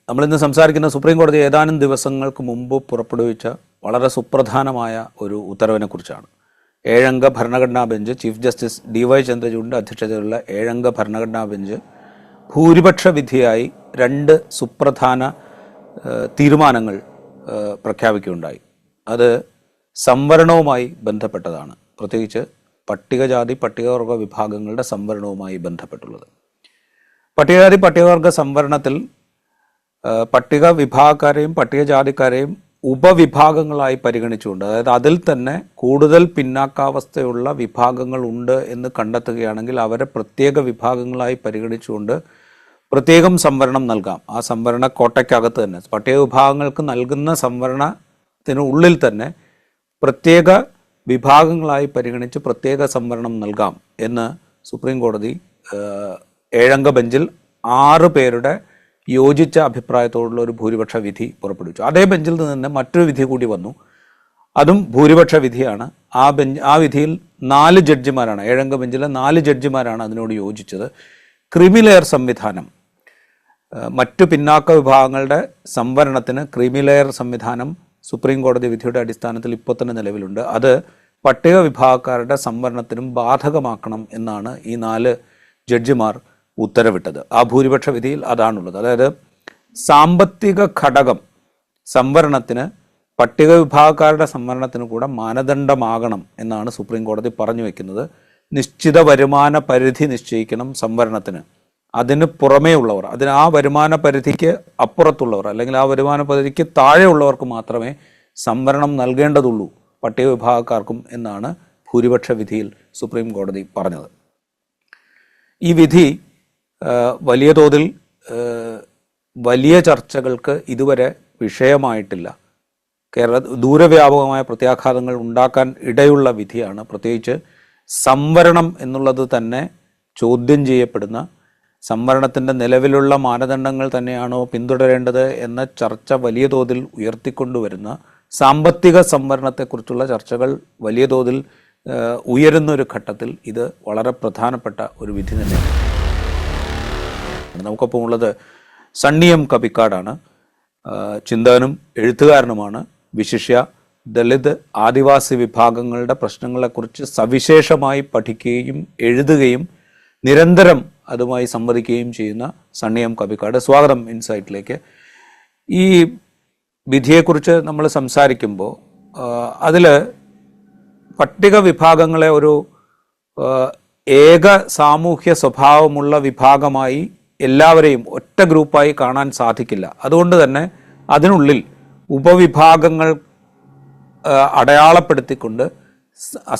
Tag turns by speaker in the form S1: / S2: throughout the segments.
S1: നമ്മളിന്ന് സംസാരിക്കുന്ന സുപ്രീം കോടതി ഏതാനും ദിവസങ്ങൾക്ക് മുമ്പ് പുറപ്പെടുവിച്ച വളരെ സുപ്രധാനമായ ഒരു ഉത്തരവിനെ കുറിച്ചാണ്. 7 അംഗ ഭരണഘടനാ ബെഞ്ച്, ചീഫ് ജസ്റ്റിസ് DY ചന്ദ്രചൂഡിൻ്റെ അധ്യക്ഷതയിലുള്ള 7 അംഗ ഭരണഘടനാ ബെഞ്ച് ഭൂരിപക്ഷ വിധിയായി 2 സുപ്രധാന തീരുമാനങ്ങൾ പ്രഖ്യാപിക്കുകയുണ്ടായി. അത് സംവരണവുമായി ബന്ധപ്പെട്ടതാണ്, പ്രത്യേകിച്ച് പട്ടികജാതി പട്ടികവർഗ വിഭാഗങ്ങളുടെ സംവരണവുമായി ബന്ധപ്പെട്ടുള്ളത്. പട്ടികജാതി പട്ടികവർഗ സംവരണത്തിൽ പട്ടിക വിഭാഗക്കാരെയും പട്ടികജാതിക്കാരെയും ഉപവിഭാഗങ്ങളായി പരിഗണിച്ചുകൊണ്ട്, അതായത് അതിൽ തന്നെ കൂടുതൽ പിന്നാക്കാവസ്ഥയുള്ള വിഭാഗങ്ങൾ ഉണ്ട് എന്ന് കണ്ടെത്തുകയാണെങ്കിൽ അവരെ പ്രത്യേക വിഭാഗങ്ങളായി പരിഗണിച്ചുകൊണ്ട് പ്രത്യേകം സംവരണം നൽകാം. ആ സംവരണ കോട്ടയ്ക്കകത്ത് തന്നെ പട്ടിക വിഭാഗങ്ങൾക്ക് നൽകുന്ന സംവരണത്തിനുള്ളിൽ തന്നെ പ്രത്യേക വിഭാഗങ്ങളായി പരിഗണിച്ച് പ്രത്യേക സംവരണം നൽകാം എന്ന് സുപ്രീം കോടതി 7 അംഗ ബെഞ്ചിൽ 6 പേരുടെ യോജിച്ച അഭിപ്രായത്തോടുള്ള ഒരു ഭൂരിപക്ഷ വിധി പുറപ്പെടുവിച്ചു. അതേ ബെഞ്ചിൽ നിന്ന് മറ്റൊരു വിധി കൂടി വന്നു, അതും ഭൂരിപക്ഷ വിധിയാണ്. ആ വിധിയിൽ 4 ജഡ്ജിമാരാണ്, 7 അംഗ ബെഞ്ചിലെ 4 ജഡ്ജിമാരാണ് അതിനോട് യോജിച്ചത്. ക്രീമിലെയർ സംവിധാനം, മറ്റു പിന്നാക്ക വിഭാഗങ്ങളുടെ സംവരണത്തിന് ക്രീമിലെയർ സംവിധാനം സുപ്രീം കോടതി വിധിയുടെ അടിസ്ഥാനത്തിൽ ഇപ്പോൾ തന്നെ നിലവിലുണ്ട്. അത് പട്ടിക വിഭാഗക്കാരുടെ സംവരണത്തിനും ബാധകമാക്കണം എന്നാണ് ഈ 4 ജഡ്ജിമാർ ഉത്തരവിട്ടത്. ആ ഭൂരിപക്ഷ വിധിയിൽ അതാണുള്ളത്. അതായത് സാമ്പത്തിക ഘടകം സംവരണത്തിന് പട്ടിക വിഭാഗക്കാരുടെ സംവരണത്തിന് കൂടെ മാനദണ്ഡമാകണം എന്നാണ് സുപ്രീം കോടതി പറഞ്ഞു വയ്ക്കുന്നത്. നിശ്ചിത വരുമാന പരിധി നിശ്ചയിക്കണം സംവരണത്തിന്. അതിന് പുറമേ ഉള്ളവർ, ആ വരുമാന പരിധിക്ക് അപ്പുറത്തുള്ളവർ അല്ലെങ്കിൽ ആ വരുമാന പരിധിക്ക് താഴെയുള്ളവർക്ക് മാത്രമേ സംവരണം നൽകേണ്ടതുള്ളൂ, പട്ടിക വിഭാഗക്കാർക്കും എന്നാണ് ഭൂരിപക്ഷ വിധിയിൽ സുപ്രീം കോടതി പറഞ്ഞത്. ഈ വിധി വലിയ തോതിൽ വലിയ ചർച്ചകൾക്ക് ഇതുവരെ വിഷയമായിട്ടില്ല. ദൂരവ്യാപകമായ പ്രത്യാഘാതങ്ങൾ ഉണ്ടാക്കാൻ ഇടയുള്ള വിധിയാണ്. പ്രത്യേകിച്ച് സംവരണം എന്നുള്ളത് തന്നെ ചോദ്യം ചെയ്യപ്പെടുന്ന, സംവരണത്തിൻ്റെ നിലവിലുള്ള മാനദണ്ഡങ്ങൾ തന്നെയാണോ പിന്തുടരേണ്ടത് എന്ന ചർച്ച വലിയ തോതിൽ ഉയർത്തിക്കൊണ്ടുവരുന്ന, സാമ്പത്തിക സംവരണത്തെക്കുറിച്ചുള്ള ചർച്ചകൾ വലിയ തോതിൽ ഉയരുന്ന ഒരു ഘട്ടത്തിൽ ഇത് വളരെ പ്രധാനപ്പെട്ട ഒരു വിധി തന്നെയാണ്. നമുക്കൊപ്പം ഉള്ളത് സണ്ണി M കബിക്കാടാണ്. ചിന്തകനും എഴുത്തുകാരനുമാണ്. വിശിഷ്യ ദളിത് ആദിവാസി വിഭാഗങ്ങളുടെ പ്രശ്നങ്ങളെക്കുറിച്ച് സവിശേഷമായി പഠിക്കുകയും എഴുതുകയും നിരന്തരം അതുമായി സംവദിക്കുകയും ചെയ്യുന്ന സണ്ണി M കബിക്കാട്, സ്വാഗതം ഇൻസൈറ്റിലേക്ക്. ഈ വിധിയെക്കുറിച്ച് നമ്മൾ സംസാരിക്കുമ്പോൾ അതിൽ പട്ടിക വിഭാഗങ്ങളെ ഒരു ഏക സാമൂഹ്യ സ്വഭാവമുള്ള വിഭാഗമായി എല്ലാവരെയും ഒറ്റ ഗ്രൂപ്പായി കാണാൻ സാധിക്കില്ല. അതുകൊണ്ട് തന്നെ അതിനുള്ളിൽ ഉപവിഭാഗങ്ങൾ അടയാളപ്പെടുത്തിക്കൊണ്ട്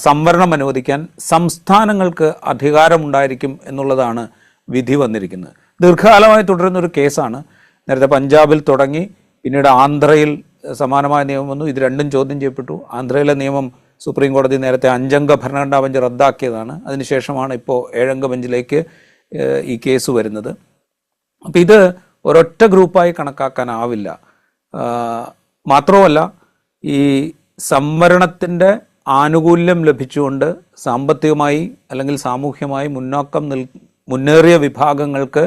S1: സംവരണം അനുവദിക്കാൻ സംസ്ഥാനങ്ങൾക്ക് അധികാരമുണ്ടായിരിക്കും എന്നുള്ളതാണ് വിധി വന്നിരിക്കുന്നത്. ദീർഘകാലമായി തുടരുന്നൊരു കേസാണ്. നേരത്തെ പഞ്ചാബിൽ തുടങ്ങി, പിന്നീട് ആന്ധ്രയിൽ സമാനമായ നിയമം വന്നു. ഇത് രണ്ടും ചോദ്യം ചെയ്യപ്പെട്ടു. ആന്ധ്രയിലെ നിയമം സുപ്രീം കോടതി നേരത്തെ 5 അംഗ ഭരണഘടനാ ബെഞ്ച് റദ്ദാക്കിയതാണ്. അതിനുശേഷമാണ് ഇപ്പോൾ 7 അംഗ ബെഞ്ചിലേക്ക് ഈ കേസ് വരുന്നത്. അപ്പം ഇത് ഒരൊറ്റ ഗ്രൂപ്പായി കണക്കാക്കാനാവില്ല. മാത്രമല്ല, ഈ സംവരണത്തിൻ്റെ ആനുകൂല്യം ലഭിച്ചുകൊണ്ട് സാമ്പത്തികമായി അല്ലെങ്കിൽ സാമൂഹ്യമായി മുന്നേറിയ വിഭാഗങ്ങൾക്ക്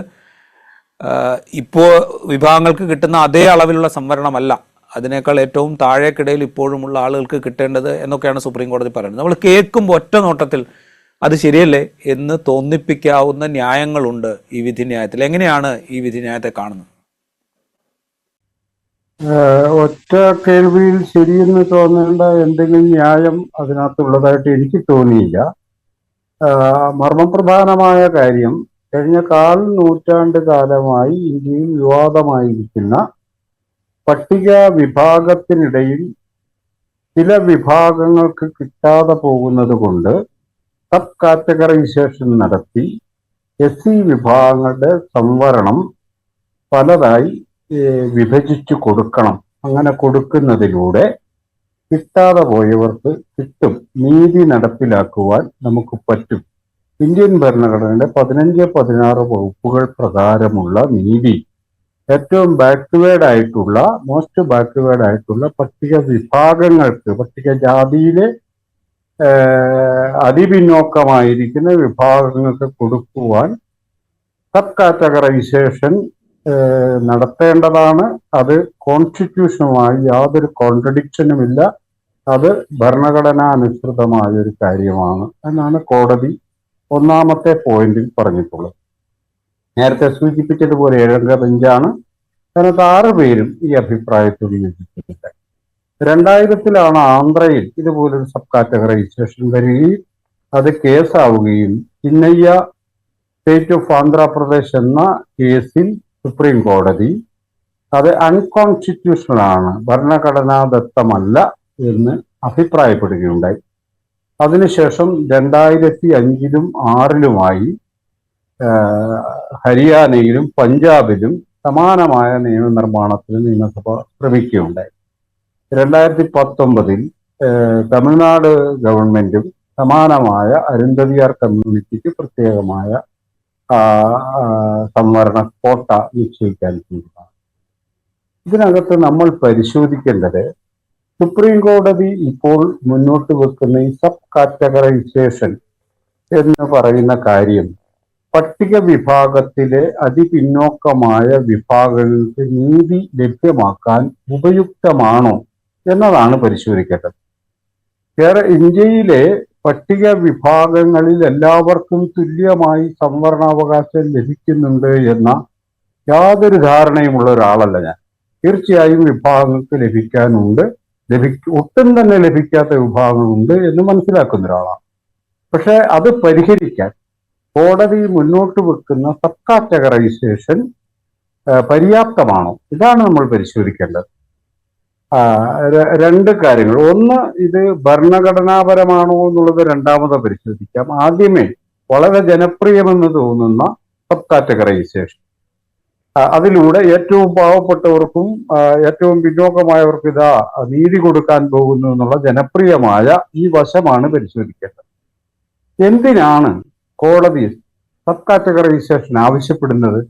S1: വിഭാഗങ്ങൾക്ക് കിട്ടുന്ന അതേ അളവിലുള്ള സംവരണമല്ല, അതിനേക്കാൾ ഏറ്റവും താഴേക്കിടയിൽ ഇപ്പോഴുമുള്ള ആളുകൾക്ക് കിട്ടേണ്ടത് എന്നൊക്കെയാണ് സുപ്രീം കോടതി പറയുന്നത്. നമ്മൾ കേൾക്കുമ്പോൾ ഒറ്റ നോട്ടത്തിൽ അത് ശരിയല്ലേ എന്ന് തോന്നിപ്പിക്കാവുന്ന ന്യായങ്ങളുണ്ട് ഈ വിധിന്യായത്തിൽ. എങ്ങനെയാണ് ഈ വിധിന്യായത്തെ കാണുന്നത്?
S2: ഒറ്റ കേൾവിയിൽ ശരിയെന്ന് തോന്നേണ്ട എന്തെങ്കിലും ന്യായം അതിനകത്തുള്ളതായിട്ട് എനിക്ക് തോന്നിയില്ല. മർമ്മപ്രധാനമായ കാര്യം, കഴിഞ്ഞ 1/4 നൂറ്റാണ്ട് കാലമായി ഇന്ത്യയിൽ വിവാദമായിരിക്കുന്ന പട്ടിക വിഭാഗത്തിനിടയിൽ ചില വിഭാഗങ്ങൾക്ക് കിട്ടാതെ പോകുന്നത് കൊണ്ട് സബ് കാറ്റഗറൈസേഷൻ നടത്തി SC വിഭാഗങ്ങളുടെ സംവരണം പലതായി വിഭജിച്ചു കൊടുക്കണം. അങ്ങനെ കൊടുക്കുന്നതിലൂടെ കിട്ടാതെ പോയവർക്ക് കിട്ടും, നീതി നടപ്പിലാക്കുവാൻ നമുക്ക് പറ്റും. ഇന്ത്യൻ ഭരണഘടനയുടെ 15, 16 വകുപ്പുകൾ പ്രകാരമുള്ള നീതി ഏറ്റവും മോസ്റ്റ് ബാക്ക്വേർഡ് ആയിട്ടുള്ള പട്ടിക വിഭാഗങ്ങൾക്ക്, പട്ടികജാതിയിലെ അതിപിന്നോക്കമായിരിക്കുന്ന വിഭാഗങ്ങൾക്ക് കൊടുക്കുവാൻ സബ് കാറ്റഗറൈസേഷൻ നടത്തേണ്ടതാണ്. അത് കോൺസ്റ്റിറ്റ്യൂഷനുമായി യാതൊരു കോൺട്രഡിക്ഷനുമില്ല. അത് ഭരണഘടനാനുസൃതമായ ഒരു കാര്യമാണ് എന്നാണ് കോടതി ഒന്നാമത്തെ പോയിന്റിൽ പറഞ്ഞിട്ടുള്ളത്. നേരത്തെ സൂചിപ്പിച്ചതുപോലെ ഏഴംഗ ബെഞ്ചാണ്. അതിനകത്ത് 6 പേരും ഈ അഭിപ്രായത്തോട് യോജിക്കുന്നില്ല. 2000-ലാണ് ആന്ധ്രയിൽ ഇതുപോലൊരു സബ് കാറ്റഗറൈസേഷൻ വരികയും അത് കേസാവുകയും ചിന്നയ്യ സ്റ്റേറ്റ് ഓഫ് ആന്ധ്രാപ്രദേശ് എന്ന കേസിൽ സുപ്രീം കോടതി അത് അൺകോൺസ്റ്റിറ്റ്യൂഷണൽ ആണ്, ഭരണഘടനാദത്തമല്ല എന്ന് അഭിപ്രായപ്പെടുകയുണ്ടായി. അതിനുശേഷം 2005-ലും 2006-ലുമായി ഹരിയാനയിലും പഞ്ചാബിലും സമാനമായ നിയമനിർമ്മാണത്തിന് നിയമസഭ ശ്രമിക്കുകയുണ്ടായി. 2019-ൽ തമിഴ്നാട് ഗവൺമെന്റും സമാനമായ അരുന്ധതിയാർ കമ്മ്യൂണിറ്റിക്ക് പ്രത്യേകമായ സംവരണ കോട്ട നിശ്ചയിക്കാൻ ചെയ്യുന്നതാണ്. ഇതിനകത്ത് നമ്മൾ പരിശോധിക്കേണ്ടത് സുപ്രീം കോടതി ഇപ്പോൾ മുന്നോട്ട് വെക്കുന്ന ഈ സബ് കാറ്റഗറൈസേഷൻ എന്ന് പറയുന്ന കാര്യം പട്ടിക വിഭാഗത്തിലെ അതിപിന്നോക്കമായ വിഭാഗങ്ങൾക്ക് നീതി ലഭ്യമാക്കാൻ ഉപയുക്തമാണോ എന്നതാണ് പരിശോധിക്കേണ്ടത്. ഇന്ത്യയിലെ പട്ടിക വിഭാഗങ്ങളിൽ എല്ലാവർക്കും തുല്യമായി സംവരണാവകാശം ലഭിക്കുന്നുണ്ട് എന്ന യാതൊരു ധാരണയുമുള്ള ഒരാളല്ല ഞാൻ. തീർച്ചയായും വിഭാഗങ്ങൾക്ക് ലഭിക്കാനുണ്ട്, ഒട്ടും തന്നെ ലഭിക്കാത്ത വിഭാഗങ്ങളുണ്ട് എന്ന് മനസ്സിലാക്കുന്ന ഒരാളാണ്. പക്ഷെ അത് പരിഹരിക്കാൻ കോടതി മുന്നോട്ട് വെക്കുന്ന സബ് കാറ്റഗറൈസേഷൻ പര്യാപ്തമാണോ? ഇതാണ് നമ്മൾ പരിശോധിക്കേണ്ടത്. 2 കാര്യങ്ങൾ. ഒന്ന്, ഇത് ഭരണഘടനാപരമാണോ എന്നുള്ളത് രണ്ടാമത് പരിശോധിക്കാം. ആദ്യമേ വളരെ ജനപ്രിയമെന്ന് തോന്നുന്ന സബ് കാറ്റഗറൈസേഷൻ, അതിലൂടെ ഏറ്റവും പാവപ്പെട്ടവർക്കും ഏറ്റവും പിന്നോക്കമായവർക്കും ഇതാ നീതി കൊടുക്കാൻ പോകുന്നു എന്നുള്ള ജനപ്രിയമായ ഈ വശമാണ് പരിശോധിക്കേണ്ടത്. എന്തിനാണ് കോടതി സബ് കാറ്റഗറൈസേഷൻ ആവശ്യപ്പെടുന്നത്?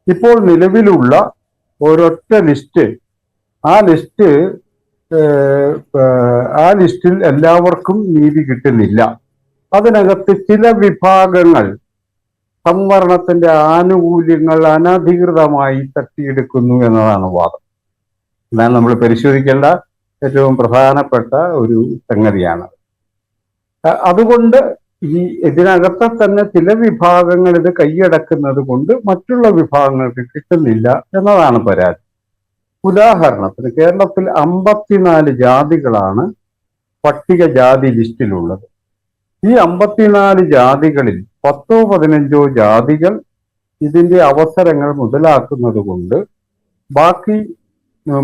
S2: ഇപ്പോൾ നിലവിലുള്ള ഒരൊറ്റ ലിസ്റ്റ്, ആ ലിസ്റ്റിൽ എല്ലാവർക്കും നീതി കിട്ടുന്നില്ല. അതിനകത്ത് ചില വിഭാഗങ്ങൾ സംവരണത്തിന്റെ ആനുകൂല്യങ്ങൾ അനധികൃതമായി തട്ടിയെടുക്കുന്നു എന്നതാണ് വാദം. എന്നാൽ നമ്മൾ പരിശോധിക്കേണ്ട ഏറ്റവും പ്രധാനപ്പെട്ട ഒരു സംഗതിയാണ്. അതുകൊണ്ട് ഇതിനകത്തെ തന്നെ ചില വിഭാഗങ്ങൾ ഇത് കൈയടക്കുന്നത് കൊണ്ട് മറ്റുള്ള വിഭാഗങ്ങൾക്ക് കിട്ടുന്നില്ല എന്നതാണ് പരാതി. ഉദാഹരണത്തിന് കേരളത്തിൽ 54 ജാതികളാണ് പട്ടികജാതി ലിസ്റ്റിലുള്ളത്. ഈ 54 ജാതികളിൽ 10-15 ജാതികൾ ഇതിന്റെ അവസരങ്ങൾ മുതലാക്കുന്നത് കൊണ്ട് ബാക്കി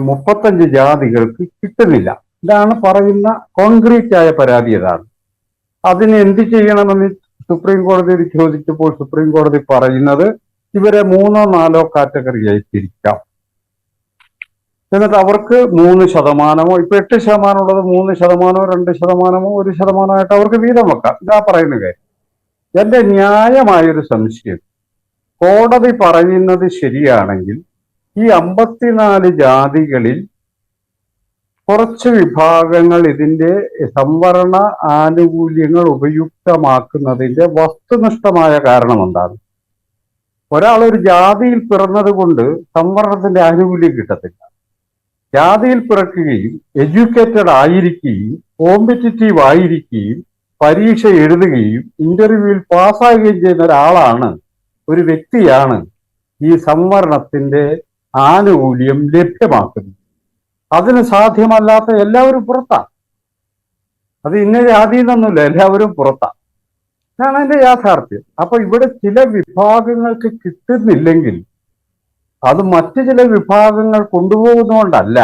S2: 35 ജാതികൾക്ക് കിട്ടുന്നില്ല. ഇതാണ് പറയുന്ന കോൺക്രീറ്റ് ആയ പരാതി. ഇതാണ്. അതിന് എന്ത് ചെയ്യണമെന്ന് സുപ്രീം കോടതിയിൽ ചോദിച്ചപ്പോൾ സുപ്രീം കോടതി പറയുന്നത് ഇവരെ 3-4 കാറ്റഗറിയായി തിരിക്കാം. എന്നിട്ട് അവർക്ക് 3%, ഇപ്പൊ 8% ഉള്ളത് 3%, 2%, 1% അവർക്ക് വീതം വെക്കാം. ഇതാ പറയുന്ന കാര്യം. എന്റെ ന്യായമായൊരു സംശയം, കോടതി പറയുന്നത് ശരിയാണെങ്കിൽ ഈ 54 ജാതികളിൽ കുറച്ച് വിഭാഗങ്ങൾ ഇതിന്റെ സംവരണ ആനുകൂല്യങ്ങൾ ഉപയുക്തമാക്കുന്നതിന്റെ വസ്തുനിഷ്ഠമായ കാരണം എന്താണ്? ഒരാൾ ഒരു ജാതിയിൽ പിറന്നത് കൊണ്ട് സംവരണത്തിന്റെ ആനുകൂല്യം കിട്ടത്തില്ല. ജാതിയിൽ പിറക്കുകയും എഡ്യൂക്കേറ്റഡ് ആയിരിക്കുകയും കോമ്പറ്റിറ്റീവ് ആയിരിക്കുകയും പരീക്ഷ എഴുതുകയും ഇന്റർവ്യൂവിൽ പാസ്സാകുകയും ചെയ്യുന്ന ഒരാളാണ്, ഒരു വ്യക്തിയാണ് ഈ സംവരണത്തിന്റെ ആനുകൂല്യം ലഭ്യമാക്കുന്നത്. അതിന് സാധ്യമല്ലാത്ത എല്ലാവരും പുറത്താണ്. അത് ഇന്ന ജാതി എന്നൊന്നുമില്ല, എല്ലാവരും പുറത്താണ്. ഇതാണ് അതിന്റെ യാഥാർത്ഥ്യം. അപ്പൊ ഇവിടെ ചില വിഭാഗങ്ങൾക്ക് കിട്ടുന്നില്ലെങ്കിൽ അത് മറ്റു ചില വിഭാഗങ്ങൾ കൊണ്ടുപോകുന്നതുകൊണ്ടല്ല,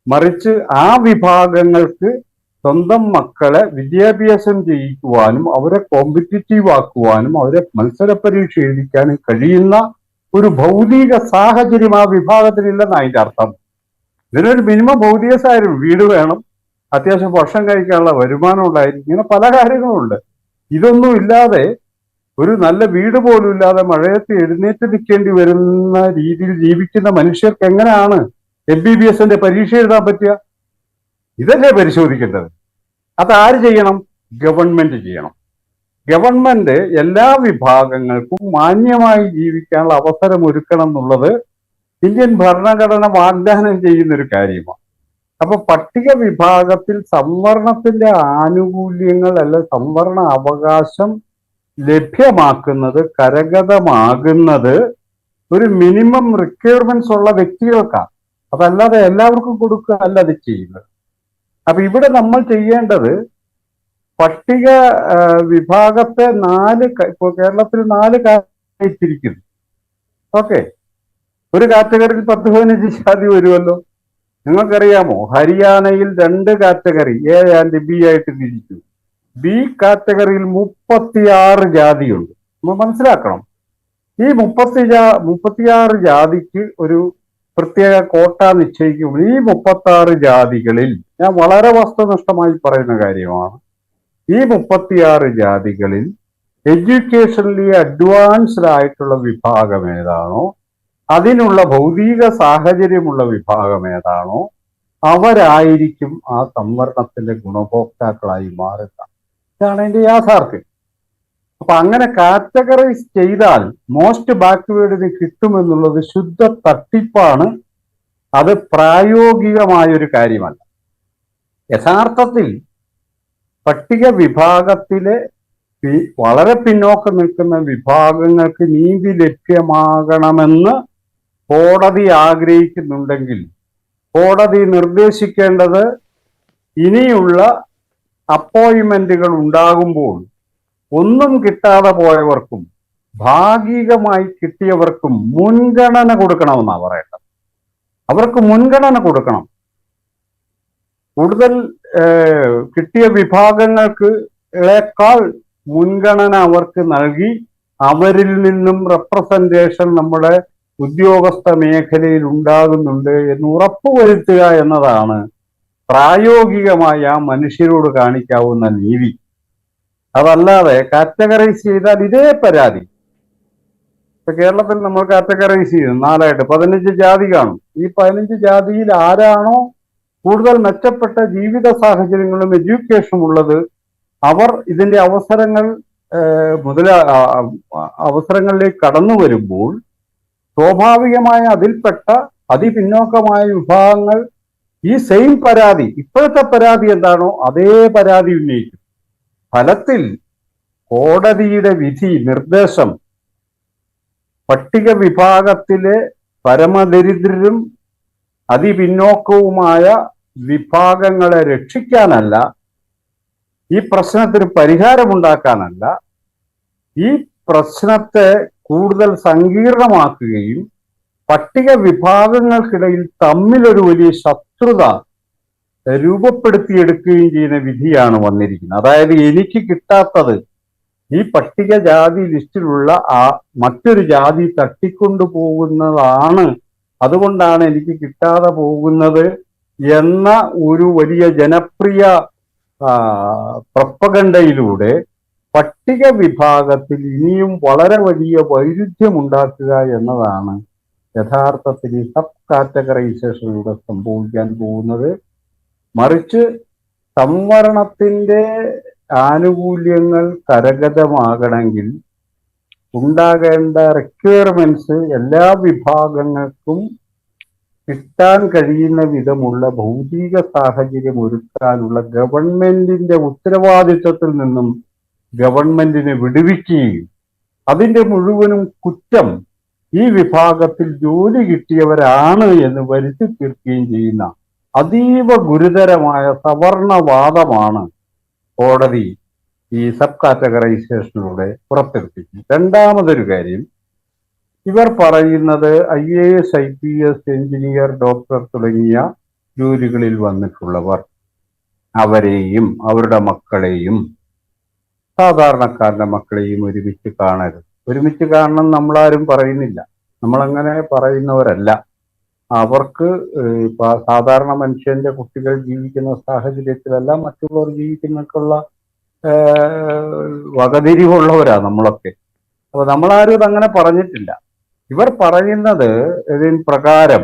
S2: മറിച്ച് ആ വിഭാഗങ്ങൾക്ക് സ്വന്തം മക്കളെ വിദ്യാഭ്യാസം ചെയ്യിക്കുവാനും അവരെ കോമ്പറ്റിറ്റീവ് ആക്കുവാനും അവരെ മത്സര പരീക്ഷ എഴുതിക്കാനും കഴിയുന്ന ഒരു ഭൗതിക സാഹചര്യം ആ വിഭാഗത്തിനില്ലെന്ന് അതിന്റെ അർത്ഥം. ഇതിനൊരു മിനിമം ഭൗതിക സാഹചര്യം, വീട് വേണം, അത്യാവശ്യം ഭക്ഷണം കഴിക്കാനുള്ള വരുമാനം ഉണ്ടായിരിക്കും, ഇങ്ങനെ പല കാര്യങ്ങളുണ്ട്. ഇതൊന്നും ഇല്ലാതെ, ഒരു നല്ല വീട് പോലും ഇല്ലാതെ മഴയത്ത് എഴുന്നേറ്റ് നിൽക്കേണ്ടി വരുന്ന രീതിയിൽ ജീവിക്കുന്ന മനുഷ്യർക്ക് എങ്ങനെയാണ് MBBS പരീക്ഷ എഴുതാൻ പറ്റുക? ഇതല്ലേ പരിശോധിക്കേണ്ടത്. അതാര് ചെയ്യണം? ഗവൺമെന്റ് ചെയ്യണം. ഗവൺമെന്റ് എല്ലാ വിഭാഗങ്ങൾക്കും മാന്യമായി ജീവിക്കാനുള്ള അവസരം ഒരുക്കണം എന്നുള്ളത് ഇന്ത്യൻ ഭരണഘടന വാഗ്ദാനം ചെയ്യുന്ന ഒരു കാര്യമാണ്. അപ്പൊ പട്ടിക വിഭാഗത്തിൽ സംവരണത്തിന്റെ ആനുകൂല്യങ്ങൾ അല്ല സംവരണ അവകാശം ലഭ്യമാക്കുന്നത്, കരഗതമാകുന്നത് ഒരു മിനിമം റിക്വയർമെന്റ്സ് ഉള്ള വ്യക്തികൾക്കാണ്. അതല്ലാതെ എല്ലാവർക്കും കൊടുക്കുക അല്ല അത് ചെയ്യുന്നത്. അപ്പൊ ഇവിടെ നമ്മൾ ചെയ്യേണ്ടത് പട്ടിക വിഭാഗത്തെ ഇപ്പോൾ കേരളത്തിൽ 4 കാറ്റഗറി തിരിക്കുന്നു. ഓക്കെ, ഒരു കാറ്റഗറിയിൽ 10-15 ജാതി വരുമല്ലോ. നിങ്ങൾക്കറിയാമോ, ഹരിയാനയിൽ 2 കാറ്റഗറി എ ആൻഡ് ബി ആയിട്ട് തിരിച്ചു. ബി കാറ്റഗറിയിൽ 36 ജാതിയുണ്ട്. നമ്മൾ മനസ്സിലാക്കണം, ഈ 36 ജാതിക്ക് ഒരു പ്രത്യേക കോട്ട നിശ്ചയിക്കുമ്പോൾ ഈ 36 ജാതികളിൽ, ഞാൻ വളരെ വസ്തുനിഷ്ഠമായി പറയുന്ന കാര്യമാണ്, ഈ 36 ജാതികളിൽ എഡ്യൂക്കേഷനിൽ അഡ്വാൻസ്ഡ് ആയിട്ടുള്ള വിഭാഗം ഏതാണോ, അതിനുള്ള ഭൗതിക സാഹചര്യമുള്ള വിഭാഗം ഏതാണോ, അവരായിരിക്കും ആ സംവരണത്തിന്റെ ഗുണഭോക്താക്കളായി മാറുക. ഇതാണ് അതിന്റെ യാഥാർത്ഥ്യം. അപ്പൊ അങ്ങനെ കാറ്റഗറൈസ് ചെയ്താൽ മോസ്റ്റ് ബാക്ക്വേർഡിന് കിട്ടുമെന്നുള്ളത് ശുദ്ധ തട്ടിപ്പാണ്. അത് പ്രായോഗികമായൊരു കാര്യമല്ല. യഥാർത്ഥത്തിൽ പട്ടിക വിഭാഗത്തിലെ വളരെ പിന്നോക്കം നിൽക്കുന്ന വിഭാഗങ്ങൾക്ക് നീതി ലഭ്യമാകണമെന്ന് കോടതി ആഗ്രഹിക്കുന്നുണ്ടെങ്കിൽ കോടതി നിർദ്ദേശിക്കേണ്ടത് ഇനിയുള്ള അപ്പോയിന്റ്മെന്റുകൾ ഉണ്ടാകുമ്പോൾ ഒന്നും കിട്ടാതെ പോയവർക്കും ഭാഗികമായി കിട്ടിയവർക്കും മുൻഗണന കൊടുക്കണമെന്നാണ് പറയേണ്ടത്. അവർക്ക് മുൻഗണന കൊടുക്കണം. കൂടുതൽ കിട്ടിയ വിഭാഗങ്ങൾക്കേക്കാൾ മുൻഗണന അവർക്ക് നൽകി അവരിൽ നിന്നും റെപ്രസെന്റേഷൻ നമ്മുടെ ഉദ്യോഗസ്ഥ മേഖലയിൽ ഉണ്ടാകുന്നുണ്ട് എന്ന് ഉറപ്പുവരുത്തുക എന്നതാണ് പ്രായോഗികമായി ആ മനുഷ്യരോട് കാണിക്കാവുന്ന നീതി. അതല്ലാതെ കാറ്റഗറൈസ് ചെയ്താൽ ഇതേ പരാതി ഇപ്പൊ കേരളത്തിൽ നമ്മൾ കാറ്റഗറൈസ് ചെയ്തു 4ആയിട്ട് 15 ജാതി കാണും. ഈ 15 ജാതിയിൽ ആരാണോ കൂടുതൽ മെച്ചപ്പെട്ട ജീവിത സാഹചര്യങ്ങളും എഡ്യൂക്കേഷനും ഉള്ളത്, അവർ ഇതിന്റെ അവസരങ്ങളിലേക്ക് കടന്നു വരുമ്പോൾ സ്വാഭാവികമായ അതിൽപ്പെട്ട അതിപിന്നോക്കമായ വിഭാഗങ്ങൾ ഈ സെയിം പരാതി, ഇപ്പോഴത്തെ പരാതി എന്താണോ അതേ പരാതി ഉന്നയിക്കും. ഫലത്തിൽ കോടതിയുടെ വിധി നിർദ്ദേശം പട്ടിക വിഭാഗത്തിലെ പരമദരിദ്രരും അതിപിന്നോക്കവുമായ വിഭാഗങ്ങളെ രക്ഷിക്കാനല്ല, ഈ പ്രശ്നത്തിന് പരിഹാരമുണ്ടാക്കാനല്ല, ഈ പ്രശ്നത്തെ കൂടുതൽ സങ്കീർണമാക്കുകയും പട്ടിക വിഭാഗങ്ങൾക്കിടയിൽ തമ്മിലൊരു വലിയ ശത്രുത രൂപപ്പെടുത്തിയെടുക്കുകയും ചെയ്യുന്ന വിധിയാണ് വന്നിരിക്കുന്നത്. അതായത് എനിക്ക് കിട്ടാത്തത് ഈ പട്ടിക ജാതി ലിസ്റ്റിലുള്ള മറ്റൊരു ജാതി തട്ടിക്കൊണ്ടു പോകുന്നതാണ്, അതുകൊണ്ടാണ് എനിക്ക് കിട്ടാതെ പോകുന്നത് എന്ന ഒരു വലിയ ജനപ്രിയ പ്രൊപ്പഗണ്ടയിലൂടെ പട്ടിക വിഭാഗത്തിൽ ഇനിയും വളരെ വലിയ വൈരുദ്ധ്യമുണ്ടാക്കുക എന്നതാണ് യഥാർത്ഥത്തിൽ ഈ സബ് കാറ്റഗറൈസേഷനിലൂടെ സംഭവിക്കാൻ പോകുന്നത്. മറിച്ച് സംവരണത്തിന്റെ ആനുകൂല്യങ്ങൾ കരഗതമാകണമെങ്കിൽ ഉണ്ടാകേണ്ട റിക്വയർമെന്റ്സ് എല്ലാ വിഭാഗങ്ങൾക്കും കിട്ടാൻ കഴിയുന്ന വിധമുള്ള ഭൗതിക സാഹചര്യം ഒരുക്കാനുള്ള ഗവൺമെന്റിന്റെ ഉത്തരവാദിത്വത്തിൽ നിന്നും ഗവൺമെന്റിനെ വിടുവിക്കുകയും അതിന്റെ മുഴുവനും കുറ്റം ഈ വിഭാഗത്തിൽ ജോലി കിട്ടിയവരാണ് എന്ന് വരുത്തി തീർക്കുകയും ചെയ്യുന്ന അതീവ ഗുരുതരമായ സവർണവാദമാണ് കോടതി ഈ സബ് കാറ്റഗറൈസേഷനിലൂടെ പുറത്തെടുപ്പിക്കും. രണ്ടാമതൊരു കാര്യം, ഇവർ പറയുന്നത് IAS IPS എഞ്ചിനീയർ ഡോക്ടർ തുടങ്ങിയ ജോലികളിൽ വന്നിട്ടുള്ളവർ അവരെയും അവരുടെ മക്കളെയും സാധാരണക്കാരന്റെ മക്കളെയും ഒരുമിച്ച് കാണരുത്. ഒരുമിച്ച് കാണണം നമ്മളാരും പറയുന്നില്ല, നമ്മളങ്ങനെ പറയുന്നവരല്ല. അവർക്ക് സാധാരണ മനുഷ്യന്റെ കുട്ടികൾ ജീവിക്കുന്ന സാഹചര്യത്തിലല്ല മറ്റുള്ളവർ ജീവിക്കുന്നവർക്കുള്ള വകതിരിവുള്ളവരാ നമ്മളൊക്കെ. അപ്പൊ നമ്മളാരും ഇതങ്ങനെ പറഞ്ഞിട്ടില്ല. ഇവർ പറയുന്നത് ഇതിൻ പ്രകാരം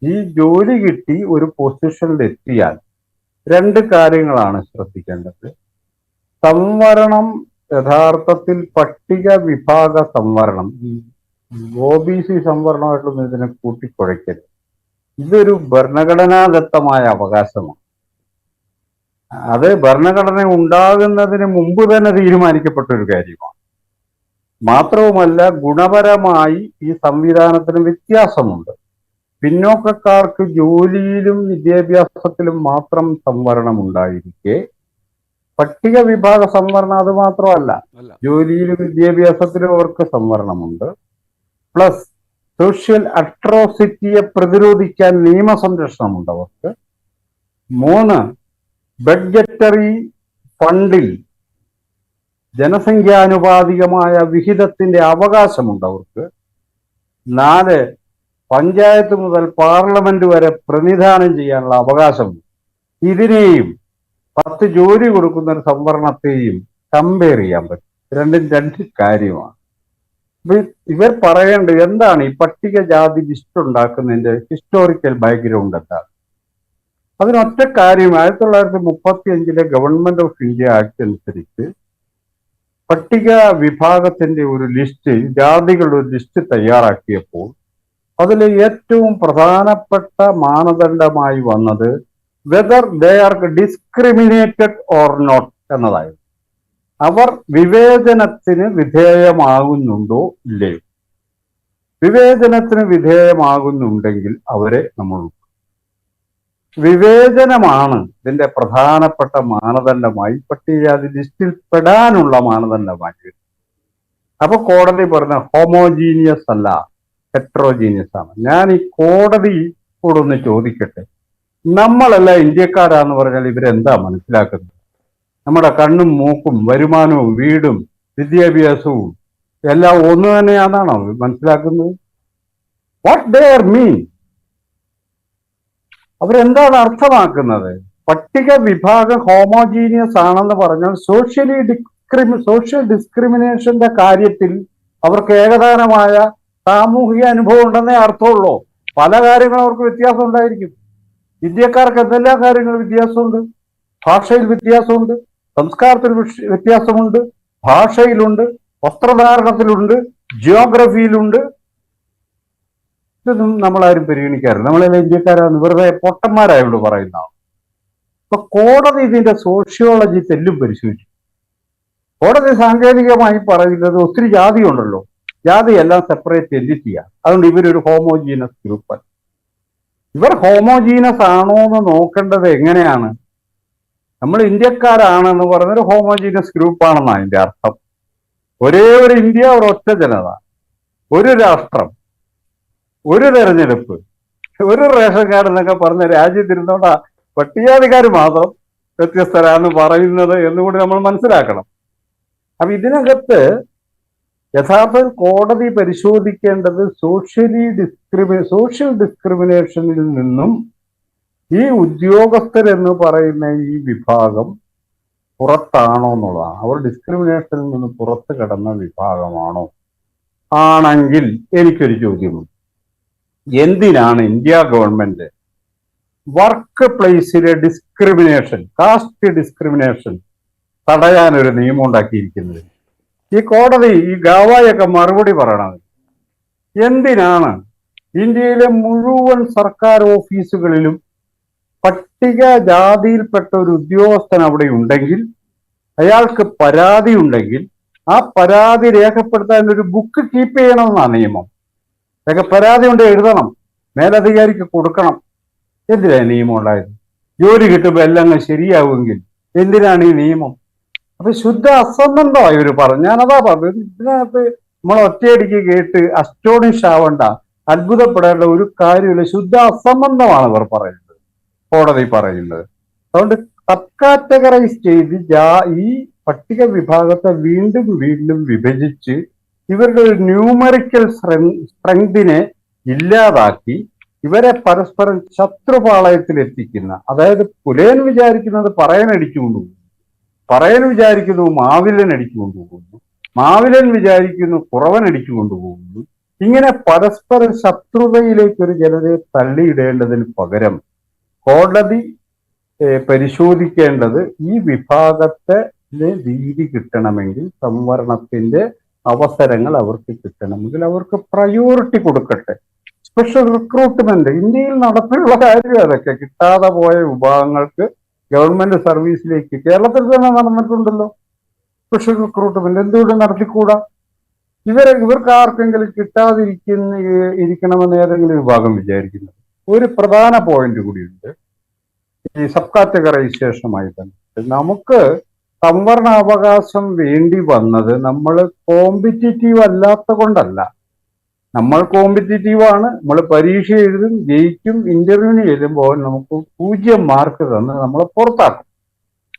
S2: ഈ ജോലി കിട്ടി ഒരു പൊസിഷനിൽ എത്തിയാൽ 2 കാര്യങ്ങളാണ് ശ്രദ്ധിക്കേണ്ടത്. സംവരണം യഥാർത്ഥത്തിൽ പട്ടിക വിഭാഗ സംവരണം, ഈ OBC സംവരണമായിട്ടൊന്നും ഇതിനെ കൂട്ടിക്കുഴയ്ക്കരുത്. ഇതൊരു ഭരണഘടനാദത്തമായ അവകാശമാണ്. അത് ഭരണഘടന ഉണ്ടാകുന്നതിന് മുമ്പ് തന്നെ തീരുമാനിക്കപ്പെട്ട ഒരു കാര്യമാണ്. മാത്രവുമല്ല, ഗുണപരമായി ഈ സംവിധാനത്തിന് വ്യത്യാസമുണ്ട്. പിന്നോക്കക്കാർക്ക് ജോലിയിലും വിദ്യാഭ്യാസത്തിലും മാത്രം സംവരണം ഉണ്ടായിരിക്കെ പട്ടിക വിഭാഗ സംവരണം അത് മാത്രമല്ല, ജോലിയിലും വിദ്യാഭ്യാസത്തിലും അവർക്ക് സംവരണമുണ്ട്. പ്ലസ് സോഷ്യൽ അട്രോസിറ്റിയെ പ്രതിരോധിക്കാൻ നിയമസംരക്ഷണമുണ്ട് അവർക്ക്. 3, ബഡ്ജറ്ററി ഫണ്ടിൽ ജനസംഖ്യാനുപാതികമായ വിഹിതത്തിന്റെ അവകാശമുണ്ട് അവർക്ക്. 4, പഞ്ചായത്ത് മുതൽ പാർലമെന്റ് വരെ പ്രതിനിധാനം ചെയ്യാനുള്ള അവകാശമുണ്ട്. ഇതിനെയും 10 ജോലി കൊടുക്കുന്ന ഒരു സംവരണത്തെയും കമ്പയർ ചെയ്യാൻ പറ്റും. രണ്ടും രണ്ട് കാര്യമാണ്. ഇവർ പറയേണ്ടത് എന്താണ് ഈ പട്ടികജാതി ലിസ്റ്റ് ഉണ്ടാക്കുന്നതിന്റെ ഹിസ്റ്റോറിക്കൽ ബാക്ക്ഗ്രൗണ്ട് എന്താണ്? അതിനൊറ്റ കാര്യം, 1935 ഗവൺമെന്റ് ഓഫ് ഇന്ത്യ ആക്ട് അനുസരിച്ച് പട്ടിക വിഭാഗത്തിന്റെ ഒരു ലിസ്റ്റ്, ജാതികളുടെ ഒരു ലിസ്റ്റ് തയ്യാറാക്കിയപ്പോൾ അതിൽ ഏറ്റവും പ്രധാനപ്പെട്ട മാനദണ്ഡമായി വന്നത് whether they are discriminated or not എന്നതായിരുന്നു. അവർ വിവേചനത്തിന് വിധേയമാകുന്നുണ്ടോ ഇല്ലയോ? വിവേചനത്തിന് വിധേയമാകുന്നുണ്ടെങ്കിൽ അവരെ നമ്മൾ വിവേചനമാണ് ഇതിന്റെ പ്രധാനപ്പെട്ട മാനദണ്ഡമായി പട്ടികജാതി ലിസ്റ്റിൽ പെടാനുള്ള മാനദണ്ഡമായി. അപ്പൊ കോടതി പറഞ്ഞ ഹോമോജീനിയസ് അല്ല, ഹെട്രോജീനിയസ് ആണ്. ഞാൻ ഈ കോടതിയോടൊന്ന് ചോദിക്കട്ടെ, നമ്മളല്ല ഇന്ത്യക്കാരാന്ന് പറഞ്ഞാൽ ഇവരെന്താ മനസ്സിലാക്കുന്നത്? നമ്മുടെ കണ്ണും മൂക്കും വരുമാനവും വീടും വിദ്യാഭ്യാസവും എല്ലാം ഒന്ന് തന്നെയാണെന്നാണോ മനസ്സിലാക്കുന്നത്? വാട്ട് ദെയർ മീൻ? അവരെന്താണ് അർത്ഥമാക്കുന്നത്? പട്ടിക വിഭാഗം ഹോമോജീനിയസ് ആണെന്ന് പറഞ്ഞാൽ സോഷ്യൽ ഡിസ്ക്രിമിനേഷന്റെ കാര്യത്തിൽ അവർക്ക് ഏകദാനമായ സാമൂഹിക അനുഭവം ഉണ്ടെന്നേ അർത്ഥമുള്ളൂ. പല കാര്യങ്ങളും അവർക്ക് വ്യത്യാസം ഉണ്ടായിരിക്കും. ഇന്ത്യക്കാർക്ക് എന്തെല്ലാം കാര്യങ്ങൾ വ്യത്യാസമുണ്ട്. ഭാഷയിൽ വ്യത്യാസമുണ്ട്, സംസ്കാരത്തിൽ വ്യത്യാസമുണ്ട്, ഭാഷയിലുണ്ട്, വസ്ത്രധാരണത്തിലുണ്ട്, ജിയോഗ്രഫിയിലുണ്ട്. ഇതൊന്നും നമ്മളാരും പരിഗണിക്കാറില്ല. നമ്മളെല്ലാം ഇന്ത്യക്കാരാണ് വെറുതെ പൊട്ടന്മാരായോണ്ട് പറയുന്നതാണ്. അപ്പൊ കോടതി ഇതിന്റെ സോഷ്യോളജി തെല്ലും പരിശോധിച്ചു. കോടതി സാങ്കേതികമായി പറയുന്നത് ഒത്തിരി ജാതി ഉണ്ടല്ലോ, ജാതി എല്ലാം സെപ്പറേറ്റ് എൻറ്റിറ്റിയാണ്, അതുകൊണ്ട് ഇവരൊരു ഹോമോജീനസ് ഗ്രൂപ്പാണ്. ഇവർ ഹോമോജീനസ് ആണോ എന്ന് നോക്കേണ്ടത് എങ്ങനെയാണ്? നമ്മൾ ഇന്ത്യക്കാരാണെന്ന് പറഞ്ഞൊരു ഹോമോജീനസ് ഗ്രൂപ്പാണെന്നാണ് അതിന്റെ അർത്ഥം. ഒരേ ഒരു ഇന്ത്യ, ഒരൊറ്റ ജനത, ഒരു രാഷ്ട്രം, ഒരു തെരഞ്ഞെടുപ്പ്, ഒരു റേഷൻ കാർഡ് എന്നൊക്കെ പറഞ്ഞ രാജ്യത്തിരുന്നോണ്ട പട്ടികജാതിക്കാർ മാത്രം വ്യത്യസ്തരാന്ന് പറയുന്നത് എന്നുകൂടി നമ്മൾ മനസ്സിലാക്കണം. അപ്പൊ ഇതിനകത്ത് യഥാർത്ഥ കോടതി പരിശോധിക്കേണ്ടത് സോഷ്യൽ ഡിസ്ക്രിമിനേഷനിൽ നിന്നും ഈ ഉദ്യോഗസ്ഥരെന്ന് പറയുന്ന ഈ വിഭാഗം പുറത്താണോ എന്നുള്ളതാണ്. അവർ ഡിസ്ക്രിമിനേഷനിൽ നിന്ന് പുറത്ത് കിടന്ന വിഭാഗമാണോ? ആണെങ്കിൽ എനിക്കൊരു ചോദ്യമുണ്ട്. എന്തിനാണ് ഇന്ത്യ ഗവൺമെന്റ് വർക്ക് പ്ലേസിലെ ഡിസ്ക്രിമിനേഷൻ, കാസ്റ്റ് ഡിസ്ക്രിമിനേഷൻ തടയാനൊരു നിയമം ഉണ്ടാക്കിയിരിക്കുന്നത്? ഈ കോടതി ഈ ഗാവായൊക്കെ മറുപടി പറയണത് എന്തിനാണ്? ഇന്ത്യയിലെ മുഴുവൻ സർക്കാർ ഓഫീസുകളിലും പട്ടിക ജാതിയിൽപ്പെട്ട ഒരു ഉദ്യോഗസ്ഥൻ അവിടെ ഉണ്ടെങ്കിൽ, അയാൾക്ക് പരാതി ഉണ്ടെങ്കിൽ ആ പരാതി രേഖപ്പെടുത്താൻ ഒരു ബുക്ക് കീപ്പ് ചെയ്യണമെന്നാണ് നിയമം. പരാതി കൊണ്ട് എഴുതണം, മേലധികാരിക്ക് കൊടുക്കണം. എന്തിനാണ് നിയമം ഉണ്ടായത്? ജോലി കിട്ടുമ്പോൾ എല്ലാം ശരിയാവുമെങ്കിൽ എന്തിനാണ് ഈ നിയമം? അപ്പൊ ശുദ്ധ അസംബന്ധമായി ഇവർ പറഞ്ഞു. ഞാനതാ പറഞ്ഞത്, ഇതിനകത്ത് നമ്മൾ ഒറ്റയടിക്ക് കേട്ട് അസ്റ്റോണിഷ് ആവേണ്ട, അത്ഭുതപ്പെടേണ്ട ഒരു കാര്യമില്ല. ശുദ്ധ അസംബന്ധമാണ് ഇവർ പറയുന്നത്, കോടതി പറയുന്നത്. അതുകൊണ്ട് സബ്കാറ്റഗറൈസ് ചെയ്ത് ഈ പട്ടിക വിഭാഗത്തെ വീണ്ടും വീണ്ടും വിഭജിച്ച് ഇവരുടെ ഒരു ന്യൂമറിക്കൽ സ്ട്രെങ്തിനെ ഇല്ലാതാക്കി ഇവരെ പരസ്പരം ശത്രുപാളയത്തിൽ എത്തിക്കുന്ന, അതായത് പുലയൻ വിചാരിക്കുന്നത് പറയനടിച്ചു കൊണ്ടുപോകുന്നു, പറയൻ വിചാരിക്കുന്നു മാവിലൻ അടിച്ചു കൊണ്ടുപോകുന്നു, മാവിലൻ വിചാരിക്കുന്നു കുറവൻ അടിച്ചു കൊണ്ടുപോകുന്നു. ഇങ്ങനെ പരസ്പര ശത്രുതയിലേക്ക് ഒരു ജനതയെ തള്ളിയിടേണ്ടതിന് പകരം കോടതി പരിശോധിക്കേണ്ടത് ഈ വിഭാഗത്തെ രീതി കിട്ടണമെങ്കിൽ, സംവരണത്തിന്റെ അവസരങ്ങൾ അവർക്ക് കിട്ടണമെങ്കിൽ അവർക്ക് പ്രയോറിറ്റി കൊടുക്കട്ടെ. സ്പെഷ്യൽ റിക്രൂട്ട്മെന്റ് ഇന്ത്യയിൽ നടപ്പിലുള്ള കാര്യം അതൊക്കെ. കിട്ടാതെ പോയ വിഭാഗങ്ങൾക്ക് ഗവൺമെന്റ് സർവീസിലേക്ക് കേരളത്തിൽ തന്നെ നടന്നിട്ടുണ്ടല്ലോ സ്പെഷ്യൽ റിക്രൂട്ട്മെന്റ്. എന്തുകൊണ്ട് നടത്തിക്കൂടാ? ഇവർക്ക് ആർക്കെങ്കിലും ഇരിക്കണമെന്ന് ഏതെങ്കിലും വിഭാഗം വിചാരിക്കുന്നത്? ഒരു പ്രധാന പോയിന്റ് കൂടിയുണ്ട് ഈ സബ് കാറ്റഗറൈസേഷനുമായി തന്നെ. നമുക്ക് സംവരണ അവകാശം വേണ്ടി വന്നത് നമ്മൾ കോമ്പറ്റിറ്റീവ് അല്ലാത്ത കൊണ്ടല്ല. നമ്മൾ കോമ്പറ്റിറ്റീവ് ആണ്, നമ്മൾ പരീക്ഷ എഴുതും, ജയിക്കും, ഇന്റർവ്യൂവിന് ചെല്ലുമ്പോൾ നമുക്ക് 0 മാർക്ക് തന്ന് നമ്മളെ പുറത്താക്കും.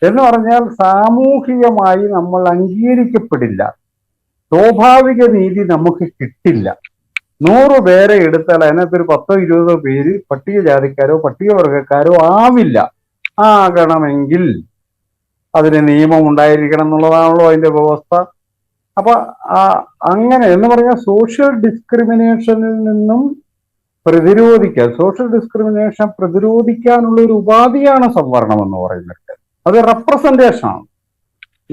S2: എന്ന് പറഞ്ഞാൽ സാമൂഹികമായി നമ്മൾ അംഗീകരിക്കപ്പെടില്ല, സ്വാഭാവിക നീതി നമുക്ക് കിട്ടില്ല. 100 പേരെ എടുത്താൽ അതിനകത്തൊരു 10-20 പേര് പട്ടികജാതിക്കാരോ പട്ടികവർഗക്കാരോ ആവില്ല. ആകണമെങ്കിൽ അതിന് നിയമം ഉണ്ടായിരിക്കണം എന്നുള്ളതാണല്ലോ അതിന്റെ വ്യവസ്ഥ. അപ്പൊ അങ്ങനെ എന്ന് പറഞ്ഞാൽ സോഷ്യൽ ഡിസ്ക്രിമിനേഷനിൽ നിന്നും സോഷ്യൽ ഡിസ്ക്രിമിനേഷൻ പ്രതിരോധിക്കാനുള്ള ഒരു ഉപാധിയാണ് സംവരണം എന്ന് പറയുന്നത്. അത് റെപ്രസെന്റേഷൻ ആണ്.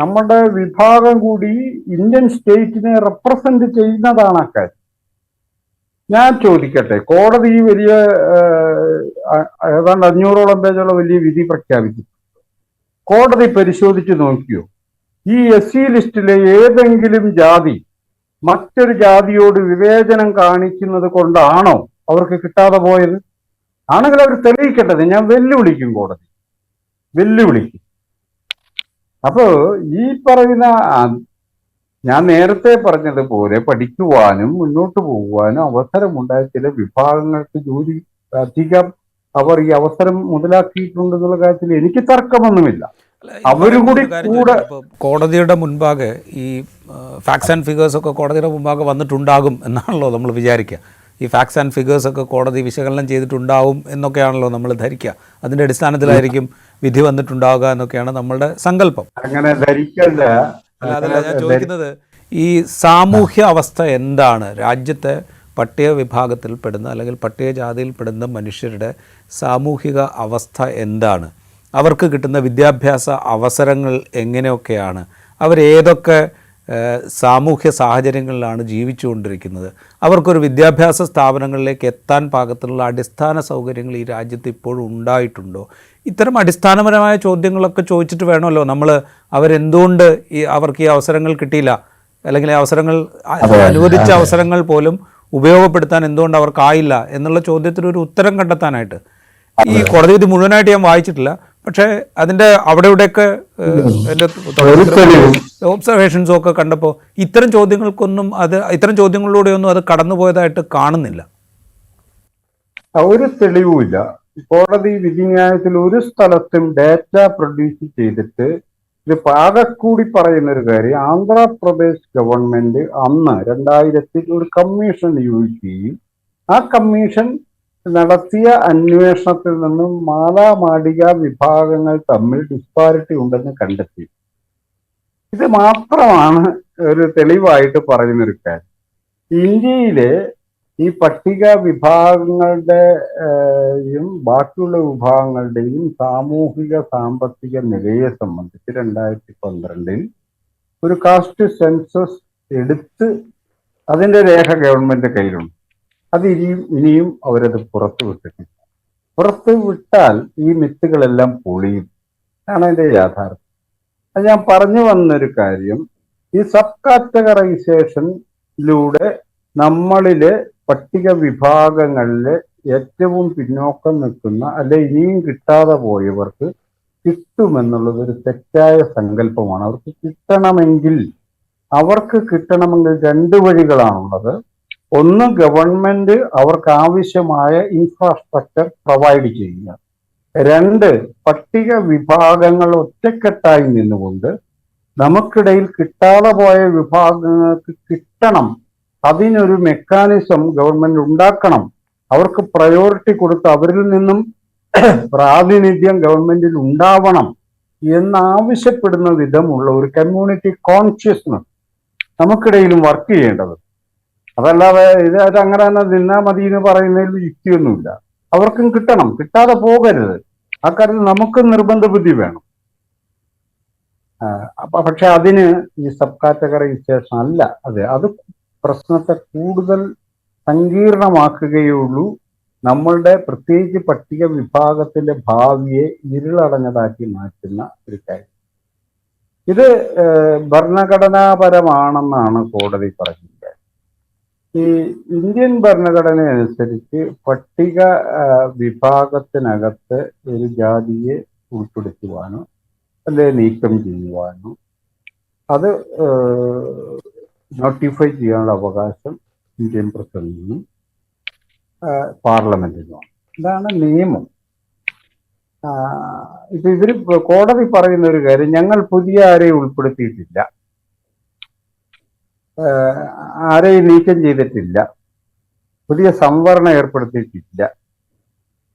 S2: നമ്മുടെ വിഭാഗം കൂടി ഇന്ത്യൻ സ്റ്റേറ്റിനെ റെപ്രസെന്റ് ചെയ്യുന്നതാണ് അക്കാര്യം. ഞാൻ ചോദിക്കട്ടെ, കോടതി വലിയ ഏതാണ്ട് 500ഓളം പേജുള്ള വലിയ വിധി പ്രഖ്യാപിച്ചു. കോടതി പരിശോധിച്ച് നോക്കിയോ ഈ SC ലിസ്റ്റിലെ ഏതെങ്കിലും ജാതി മറ്റൊരു ജാതിയോട് വിവേചനം കാണിക്കുന്നത് കൊണ്ടാണോ അവർക്ക് കിട്ടാതെ പോയത്? ആണെങ്കിൽ അവർ തെളിയിക്കേണ്ടത്. ഞാൻ വെല്ലുവിളിക്കും, കോടതി വെല്ലുവിളിക്കും. അപ്പോ ഈ പറയുന്ന ഞാൻ നേരത്തെ പറഞ്ഞതുപോലെ പഠിക്കുവാനും മുന്നോട്ട് പോകുവാനും അവസരമുണ്ടായ ചില വിഭാഗങ്ങൾക്ക് ജോലി അധികം അവർ ഈ അവസരം മുതലാക്കിയിട്ടുണ്ടെന്നുള്ള കാര്യത്തിൽ എനിക്ക് തർക്കമൊന്നുമില്ല. അവരും കൂടെ
S1: കോടതിയുടെ മുൻപാകെ ഈ ഫാക്ട്സ് ആൻഡ് ഫിഗേഴ്സ് ഒക്കെ കോടതിയുടെ മുൻപാകെ വന്നിട്ടുണ്ടാകും എന്നാണല്ലോ നമ്മൾ വിചാരിക്കുക. ഈ ഫാക്ട്സ് ആൻഡ് ഫിഗേഴ്സ് ഒക്കെ കോടതി വിശകലനം ചെയ്തിട്ടുണ്ടാവും എന്നൊക്കെയാണല്ലോ നമ്മൾ ധരിക്കുക. അതിൻ്റെ അടിസ്ഥാനത്തിലായിരിക്കും വിധി വന്നിട്ടുണ്ടാവുക എന്നൊക്കെയാണ് നമ്മളുടെ സങ്കല്പം.
S2: അങ്ങനെ ധരിക്കല്ല.
S1: അതല്ല ഞാൻ ചോദിക്കുന്നത്, ഈ സാമൂഹ്യ അവസ്ഥ എന്താണ്? രാജ്യത്തെ പട്ടിക വിഭാഗത്തിൽപ്പെടുന്ന അല്ലെങ്കിൽ പട്ടികജാതിയിൽപ്പെടുന്ന മനുഷ്യരുടെ സാമൂഹിക അവസ്ഥ എന്താണ്? അവർക്ക് കിട്ടുന്ന വിദ്യാഭ്യാസ അവസരങ്ങൾ എങ്ങനെയൊക്കെയാണ്? അവരേതൊക്കെ സാമൂഹ്യ സാഹചര്യങ്ങളിലാണ് ജീവിച്ചുകൊണ്ടിരിക്കുന്നത്? അവർക്കൊരു വിദ്യാഭ്യാസ സ്ഥാപനങ്ങളിലേക്ക് എത്താൻ പാകത്തിലുള്ള അടിസ്ഥാന സൗകര്യങ്ങൾ ഈ രാജ്യത്ത് ഇപ്പോഴും ഉണ്ടായിട്ടുണ്ടോ? ഇത്തരം അടിസ്ഥാനപരമായ ചോദ്യങ്ങളൊക്കെ ചോദിച്ചിട്ട് വേണമല്ലോ നമ്മൾ അവരെന്തുകൊണ്ട് അവർക്ക് ഈ അവസരങ്ങൾ കിട്ടിയില്ല, അല്ലെങ്കിൽ അവസരങ്ങൾ അനുവദിച്ച അവസരങ്ങൾ പോലും ഉപയോഗപ്പെടുത്താൻ എന്തുകൊണ്ട് അവർക്കായില്ല എന്നുള്ള ചോദ്യത്തിന് ഒരു ഉത്തരം കണ്ടെത്താനായിട്ട്. ഈ കോടതി വിധി മുഴുവനായിട്ട് ഞാൻ വായിച്ചിട്ടില്ല, പക്ഷേ അതിൻ്റെ അവിടെ ഇവിടെയൊക്കെ എൻ്റെ ഒബ്സർവേഷൻസും ഒക്കെ കണ്ടപ്പോൾ ഇത്തരം ചോദ്യങ്ങളിലൂടെയൊന്നും അത് കടന്നുപോയതായിട്ട് കാണുന്നില്ല.
S2: ഒരു തെളിവുമില്ല. കോടതി വിധിന്യായത്തിൽ ഒരു സ്ഥലത്തും ഡാറ്റ പ്രൊഡ്യൂസ് ചെയ്തിട്ട് ഇത് പാകക്കൂടി പറയുന്ന ഒരു കാര്യം, ആന്ധ്രാപ്രദേശ് ഗവൺമെന്റ് അന്ന് 2000 ഒരു കമ്മീഷൻ നിയോഗിക്കുകയും ആ കമ്മീഷൻ നടത്തിയ അന്വേഷണത്തിൽ നിന്നും മാലാമാടിക വിഭാഗങ്ങൾ തമ്മിൽ ഡിസ്പാരിറ്റി ഉണ്ടെന്ന് കണ്ടെത്തി. ഇത് മാത്രമാണ് ഒരു തെളിവായിട്ട് പറയുന്നൊരു കാര്യം. ഇന്ത്യയിലെ ഈ പട്ടിക വിഭാഗങ്ങളുടെയും ബാക്കിയുള്ള വിഭാഗങ്ങളുടെയും സാമൂഹിക സാമ്പത്തിക നിലയെ സംബന്ധിച്ച് 2012 ഒരു കാസ്റ്റ് സെൻസസ് എടുത്ത് അതിന്റെ രേഖ ഗവൺമെന്റ് കയ്യിലുണ്ട്. അത് ഇനിയും അവരത് പുറത്തു വിട്ടിട്ടില്ല. പുറത്തു വിട്ടാൽ ഈ മിത്തുകളെല്ലാം പൊളിയും ആണ് അതിന്റെ യാഥാർത്ഥ്യം. അത് ഞാൻ പറഞ്ഞു വന്നൊരു കാര്യം, ഈ സബ് കാറ്റഗറൈസേഷനിലൂടെ നമ്മളിലെ പട്ടിക വിഭാഗങ്ങളിലെ ഏറ്റവും പിന്നോക്കം നിൽക്കുന്ന അല്ലെ ഇനിയും കിട്ടാതെ പോയവർക്ക് കിട്ടുമെന്നുള്ളത് ഒരു തെറ്റായ സങ്കല്പമാണ്. അവർക്ക് കിട്ടണമെങ്കിൽ 2 വഴികളാണുള്ളത്. ഒന്ന്, ഗവൺമെന്റ് അവർക്ക് ആവശ്യമായ ഇൻഫ്രാസ്ട്രക്ചർ പ്രൊവൈഡ് ചെയ്യുക. 2, പട്ടിക വിഭാഗങ്ങൾ ഒറ്റക്കെട്ടായി നിന്നുകൊണ്ട് നമുക്കിടയിൽ കിട്ടാതെ പോയ വിഭാഗങ്ങൾക്ക് കിട്ടണം, അതിനൊരു മെക്കാനിസം ഗവൺമെന്റ് ഉണ്ടാക്കണം, അവർക്ക് പ്രയോറിറ്റി കൊടുത്ത് അവരിൽ നിന്നും പ്രാതിനിധ്യം ഗവൺമെന്റിൽ ഉണ്ടാവണം എന്നാവശ്യപ്പെടുന്ന വിധമുള്ള ഒരു കമ്മ്യൂണിറ്റി കോൺഷ്യസ്നസ് നമുക്കിടയിലും വർക്ക് ചെയ്യേണ്ടത്. അതല്ലാതെ ഇത് അങ്ങനെ തന്നെ നിന്നാ മതി എന്ന് പറയുന്നതിൽ യുക്തിയൊന്നുമില്ല. അവർക്കും കിട്ടണം, കിട്ടാതെ പോകരുത്. അക്കാര്യത്തിൽ നമുക്ക് നിർബന്ധ ബുദ്ധി വേണം. പക്ഷെ അതിന് ഈ സബ് കാറ്റഗറൈസേഷൻ അല്ല അത് പ്രശ്നത്തെ കൂടുതൽ സങ്കീർണമാക്കുകയുള്ളൂ. നമ്മളുടെ പ്രത്യേകിച്ച് പട്ടിക വിഭാഗത്തിന്റെ ഭാവിയെ ഇരുളടഞ്ഞതാക്കി മാറ്റുന്ന ഒരു കാര്യം. ഇത് ഭരണഘടനാപരമാണെന്നാണ് കോടതി പറഞ്ഞത്. ഈ ഇന്ത്യൻ ഭരണഘടന അനുസരിച്ച് പട്ടിക വിഭാഗത്തിനകത്ത് ഒരു ജാതിയെ ഉൾപ്പെടുത്തുവാനോ അല്ലെ നീക്കം ചെയ്യുവാനോ അത് നോട്ടിഫൈ ചെയ്യാനുള്ള അവകാശം ഇന്ത്യൻ പ്രസിഡന്റിനും പാർലമെന്റിനുമാണ്. ഇതാണ് നിയമം. ഇപ്പൊ ഇവര് കോടതി പറയുന്ന ഒരു കാര്യം, ഞങ്ങൾ പുതിയ ആരെയും ഉൾപ്പെടുത്തിയിട്ടില്ല, ആരെയും നീക്കം ചെയ്തിട്ടില്ല, പുതിയ സംവരണം ഏർപ്പെടുത്തിയിട്ടില്ല,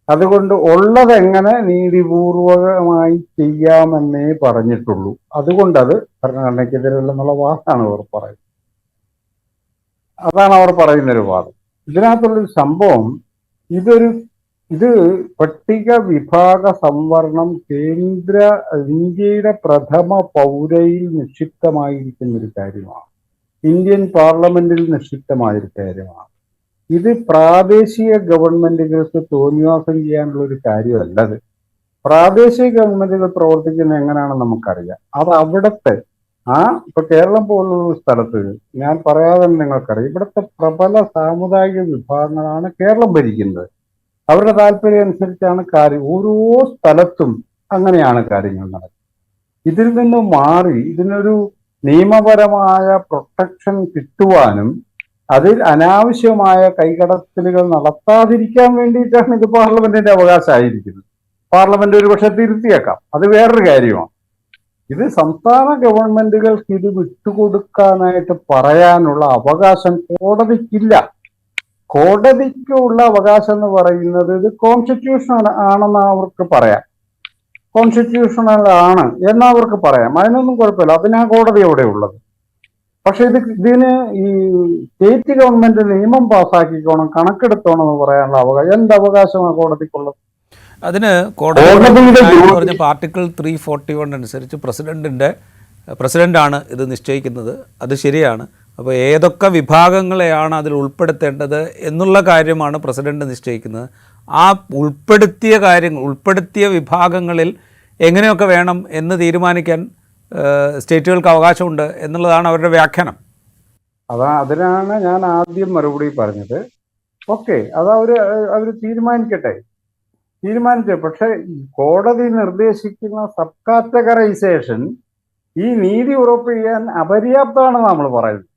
S2: അതുകൊണ്ട് ഉള്ളതെങ്ങനെ നീതിപൂർവകമായി ചെയ്യാമെന്നേ പറഞ്ഞിട്ടുള്ളൂ, അതുകൊണ്ട് അത് ഭരണഘടനയ്ക്കെതിരല്ലെന്നുള്ള വാദമാണ് അവർ പറയുന്നത്. അതാണ് അവർ പറയുന്നൊരു വാദം. ഇതിനകത്തുള്ളൊരു സംഭവം, ഇത് പട്ടിക വിഭാഗ സംവരണം ഇന്ത്യയുടെ പ്രഥമ പൗരയിൽ നിക്ഷിപ്തമായിരിക്കുന്ന ഒരു കാര്യമാണ്. ഇന്ത്യൻ പാർലമെന്റിൽ നിക്ഷിപ്തമായൊരു കാര്യമാണ്. ഇത് പ്രാദേശിക ഗവൺമെന്റുകൾക്ക് തോന്നിവാസം ചെയ്യാനുള്ള ഒരു കാര്യമല്ലത്. പ്രാദേശിക ഗവൺമെന്റുകൾ പ്രവർത്തിക്കുന്നത് എങ്ങനെയാണെന്ന് നമുക്കറിയാം. അത് അവിടുത്തെ ഇപ്പൊ കേരളം പോലുള്ള സ്ഥലത്ത്, ഞാൻ പറയാതെ നിങ്ങൾക്കറിയാം, ഇവിടുത്തെ പ്രബല സാമുദായിക വിഭാഗങ്ങളാണ് കേരളം ഭരിക്കുന്നത്. അവരുടെ താല്പര്യം അനുസരിച്ചാണ് ഓരോ സ്ഥലത്തും അങ്ങനെയാണ് കാര്യങ്ങൾ നടക്കുന്നത്. ഇതിൽ നിന്ന് മാറി ഇതിനൊരു നിയമപരമായ പ്രൊട്ടക്ഷൻ കിട്ടുവാനും അതിൽ അനാവശ്യമായ കൈകടത്തലുകൾ നടത്താതിരിക്കാൻ വേണ്ടിയിട്ടാണ് ഇത് പാർലമെന്റിന്റെ അവകാശമായിരിക്കുന്നത്. പാർലമെന്റ് ഒരു പക്ഷെ തിരുത്തിയേക്കാം, അത് വേറൊരു കാര്യമാണ്. ഇത് സംസ്ഥാന ഗവൺമെന്റുകൾക്ക് ഇത് വിട്ടുകൊടുക്കാനായിട്ട് പറയാനുള്ള അവകാശം കോടതിക്കില്ല. കോടതിക്കുള്ള അവകാശം എന്ന് പറയുന്നത് ഇത് കോൺസ്റ്റിറ്റ്യൂഷണൽ ആണെന്ന് അവർക്ക് പറയാം, കോൺസ്റ്റിറ്റ്യൂഷണൽ ആണ് എന്നവർക്ക് പറയാം, അതിനൊന്നും കുഴപ്പമില്ല, അതിനാ കോടതി അവിടെ ഉള്ളത്. പക്ഷെ ഇതിന് ഈ സ്റ്റേറ്റ് ഗവൺമെന്റ് നിയമം പാസ്സാക്കിക്കോണം, കണക്കെടുത്തോണം എന്ന് പറയാനുള്ള അവകാശം എന്ത് അവകാശമാണ് കോടതിക്കുള്ളത്?
S1: അതിന് കോടതി പറഞ്ഞ ആർട്ടിക്കിൾ 341 അനുസരിച്ച് പ്രസിഡന്റാണ് ഇത് നിശ്ചയിക്കുന്നത്. അത് ശരിയാണ്. അപ്പോൾ ഏതൊക്കെ വിഭാഗങ്ങളെയാണ് അതിൽ ഉൾപ്പെടുത്തേണ്ടത് എന്നുള്ള കാര്യമാണ് പ്രസിഡന്റ് നിശ്ചയിക്കുന്നത്. ആ ഉൾപ്പെടുത്തിയ വിഭാഗങ്ങളിൽ എങ്ങനെയൊക്കെ വേണം എന്ന് തീരുമാനിക്കാൻ സ്റ്റേറ്റുകൾക്ക് അവകാശമുണ്ട് എന്നുള്ളതാണ് അവരുടെ വ്യാഖ്യാനം.
S2: അതിനാണ് ഞാൻ ആദ്യം മറുപടി പറഞ്ഞത്. ഓക്കെ, അത് അവർ തീരുമാനിച്ചു. പക്ഷെ കോടതി നിർദ്ദേശിക്കുന്ന സബ് കാറ്റഗറൈസേഷൻ ഈ നീതി ഉറപ്പ് ചെയ്യാൻ അപര്യാപ്തമാണെന്ന് നമ്മൾ പറയുന്നത്.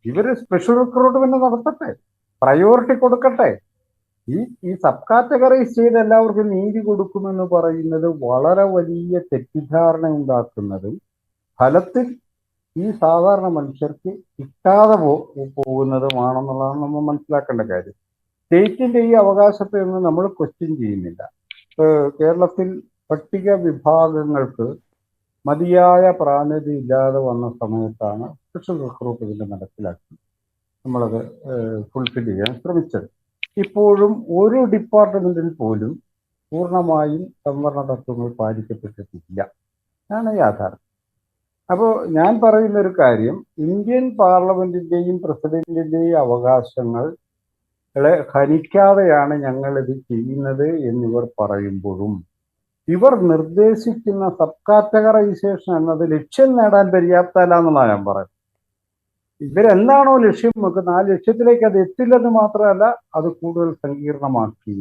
S2: ഇവര് സ്പെഷ്യൽ റിക്രൂട്ട്മെന്റ് നടത്തട്ടെ, പ്രയോറിറ്റി കൊടുക്കട്ടെ. ഈ സബ് കാറ്റഗറൈസ് ചെയ്ത് എല്ലാവർക്കും നീതി കൊടുക്കുമെന്ന് പറയുന്നത് വളരെ വലിയ തെറ്റിദ്ധാരണ ഉണ്ടാക്കുന്നതും ഫലത്തിൽ ഈ സാധാരണ മനുഷ്യർക്ക് കിട്ടാതെ പോകുന്നതുമാണെന്നുള്ളതാണ് നമ്മൾ മനസ്സിലാക്കേണ്ട കാര്യം. സ്റ്റേറ്റിന്റെ ഈ അവകാശത്തെ ഒന്നും നമ്മൾ ക്വസ്റ്റ്യൻ ചെയ്യുന്നില്ല. കേരളത്തിൽ പട്ടിക വിഭാഗങ്ങൾക്ക് മതിയായ പ്രാതിനിധ്യം ഇല്ലാതെ വന്ന സമയത്താണ് സ്പെഷ്യൽ റിക്രൂട്ട്മെന്റ് നടപ്പിലാക്കി നമ്മളത് ഫുൾഫിൽ ചെയ്യാൻ ശ്രമിച്ചത്. ഇപ്പോഴും ഒരു ഡിപ്പാർട്ട്മെന്റിൽ പോലും പൂർണ്ണമായും സംവരണ തത്വങ്ങൾ പാലിക്കപ്പെട്ടിട്ടില്ല ആണ് യാഥാർത്ഥ്യം. അപ്പോൾ ഞാൻ പറയുന്ന ഒരു കാര്യം, ഇന്ത്യൻ പാർലമെന്റിന്റെയും പ്രസിഡന്റിന്റെയും അവകാശങ്ങളെ ഹനിക്കാതെയാണ് ഞങ്ങൾ ഇത് ചെയ്യുന്നത് എന്നിവർ പറയുമ്പോഴും ഇവർ നിർദ്ദേശിക്കുന്ന സബ് കാറ്റഗറൈസേഷൻ എന്നത് ലക്ഷ്യം നേടാൻ പര്യാപ്തമല്ല എന്നുള്ളതാണ് ഞാൻ പറയുന്നത്. ഇവരെന്താണോ ലക്ഷ്യം വെക്കുന്നത് ആ ലക്ഷ്യത്തിലേക്ക് അത് എത്തില്ലെന്ന് മാത്രമല്ല, അത് കൂടുതൽ സങ്കീർണമാക്കി.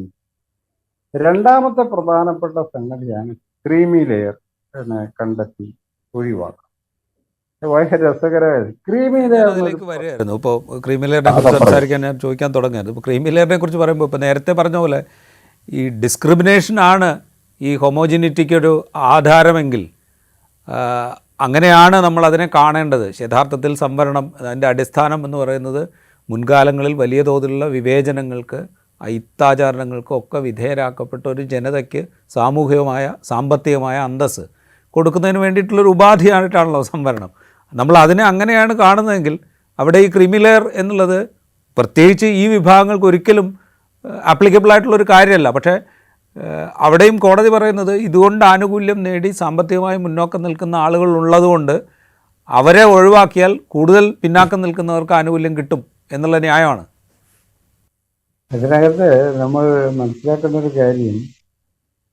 S2: രണ്ടാമത്തെ പ്രധാനപ്പെട്ട സംഗതിയാണ് ക്രീമി ലെയർ കണ്ടെത്തി ഒഴിവാക്കുക. വളരെ രസകരമായത് ക്രീമി ലെയറിലേക്ക്
S1: വരികയായിരുന്നു. ഇപ്പോൾ ക്രീമി ലെയറിനെ കുറിച്ച് സംസാരിക്കാൻ ഞാൻ ചോദിക്കാൻ തുടങ്ങിയത്. ഇപ്പോൾ ക്രീമി ലെയറിനെ കുറിച്ച് പറയുമ്പോൾ ഇപ്പോൾ നേരത്തെ പറഞ്ഞ പോലെ ഈ ഡിസ്ക്രിമിനേഷൻ ആണ് ഈ ഹോമോജിനിറ്റിക്കൊരു ആധാരമെങ്കിൽ അങ്ങനെയാണ് നമ്മൾ അതിനെ കാണേണ്ടത്. യഥാർത്ഥത്തിൽ സംവരണം അതിൻ്റെ അടിസ്ഥാനം എന്ന് പറയുന്നത് മുൻകാലങ്ങളിൽ വലിയ തോതിലുള്ള വിവേചനങ്ങൾക്ക്, അയിത്താചാരണങ്ങൾക്കും ഒക്കെ വിധേയരാക്കപ്പെട്ട ഒരു ജനതയ്ക്ക് സാമൂഹികമായ സാമ്പത്തികമായ അന്തസ്സ് കൊടുക്കുന്നതിന് വേണ്ടിയിട്ടുള്ളൊരു ഉപാധിയായിട്ടാണല്ലോ സംവരണം. നമ്മൾ അതിനെ അങ്ങനെയാണ് കാണുന്നതെങ്കിൽ അവിടെ ഈ ക്രീമി ലെയർ എന്നുള്ളത് പ്രത്യേകിച്ച് ഈ വിഭാഗങ്ങൾക്ക് ഒരിക്കലും ആപ്ലിക്കബിൾ ആയിട്ടുള്ളൊരു കാര്യമല്ല. പക്ഷേ അവിടെയും കോടതി പറയുന്നത് ഇതുകൊണ്ട് ആനുകൂല്യം നേടി സാമ്പത്തികമായി മുന്നോക്കം നിൽക്കുന്ന ആളുകൾ ഉള്ളതുകൊണ്ട് അവരെ ഒഴിവാക്കിയാൽ കൂടുതൽ പിന്നാക്കം നിൽക്കുന്നവർക്ക് ആനുകൂല്യം കിട്ടും എന്നുള്ള ന്യായമാണ്.
S2: ഇതിനകത്ത് നമ്മൾ മനസ്സിലാക്കുന്ന ഒരു കാര്യം,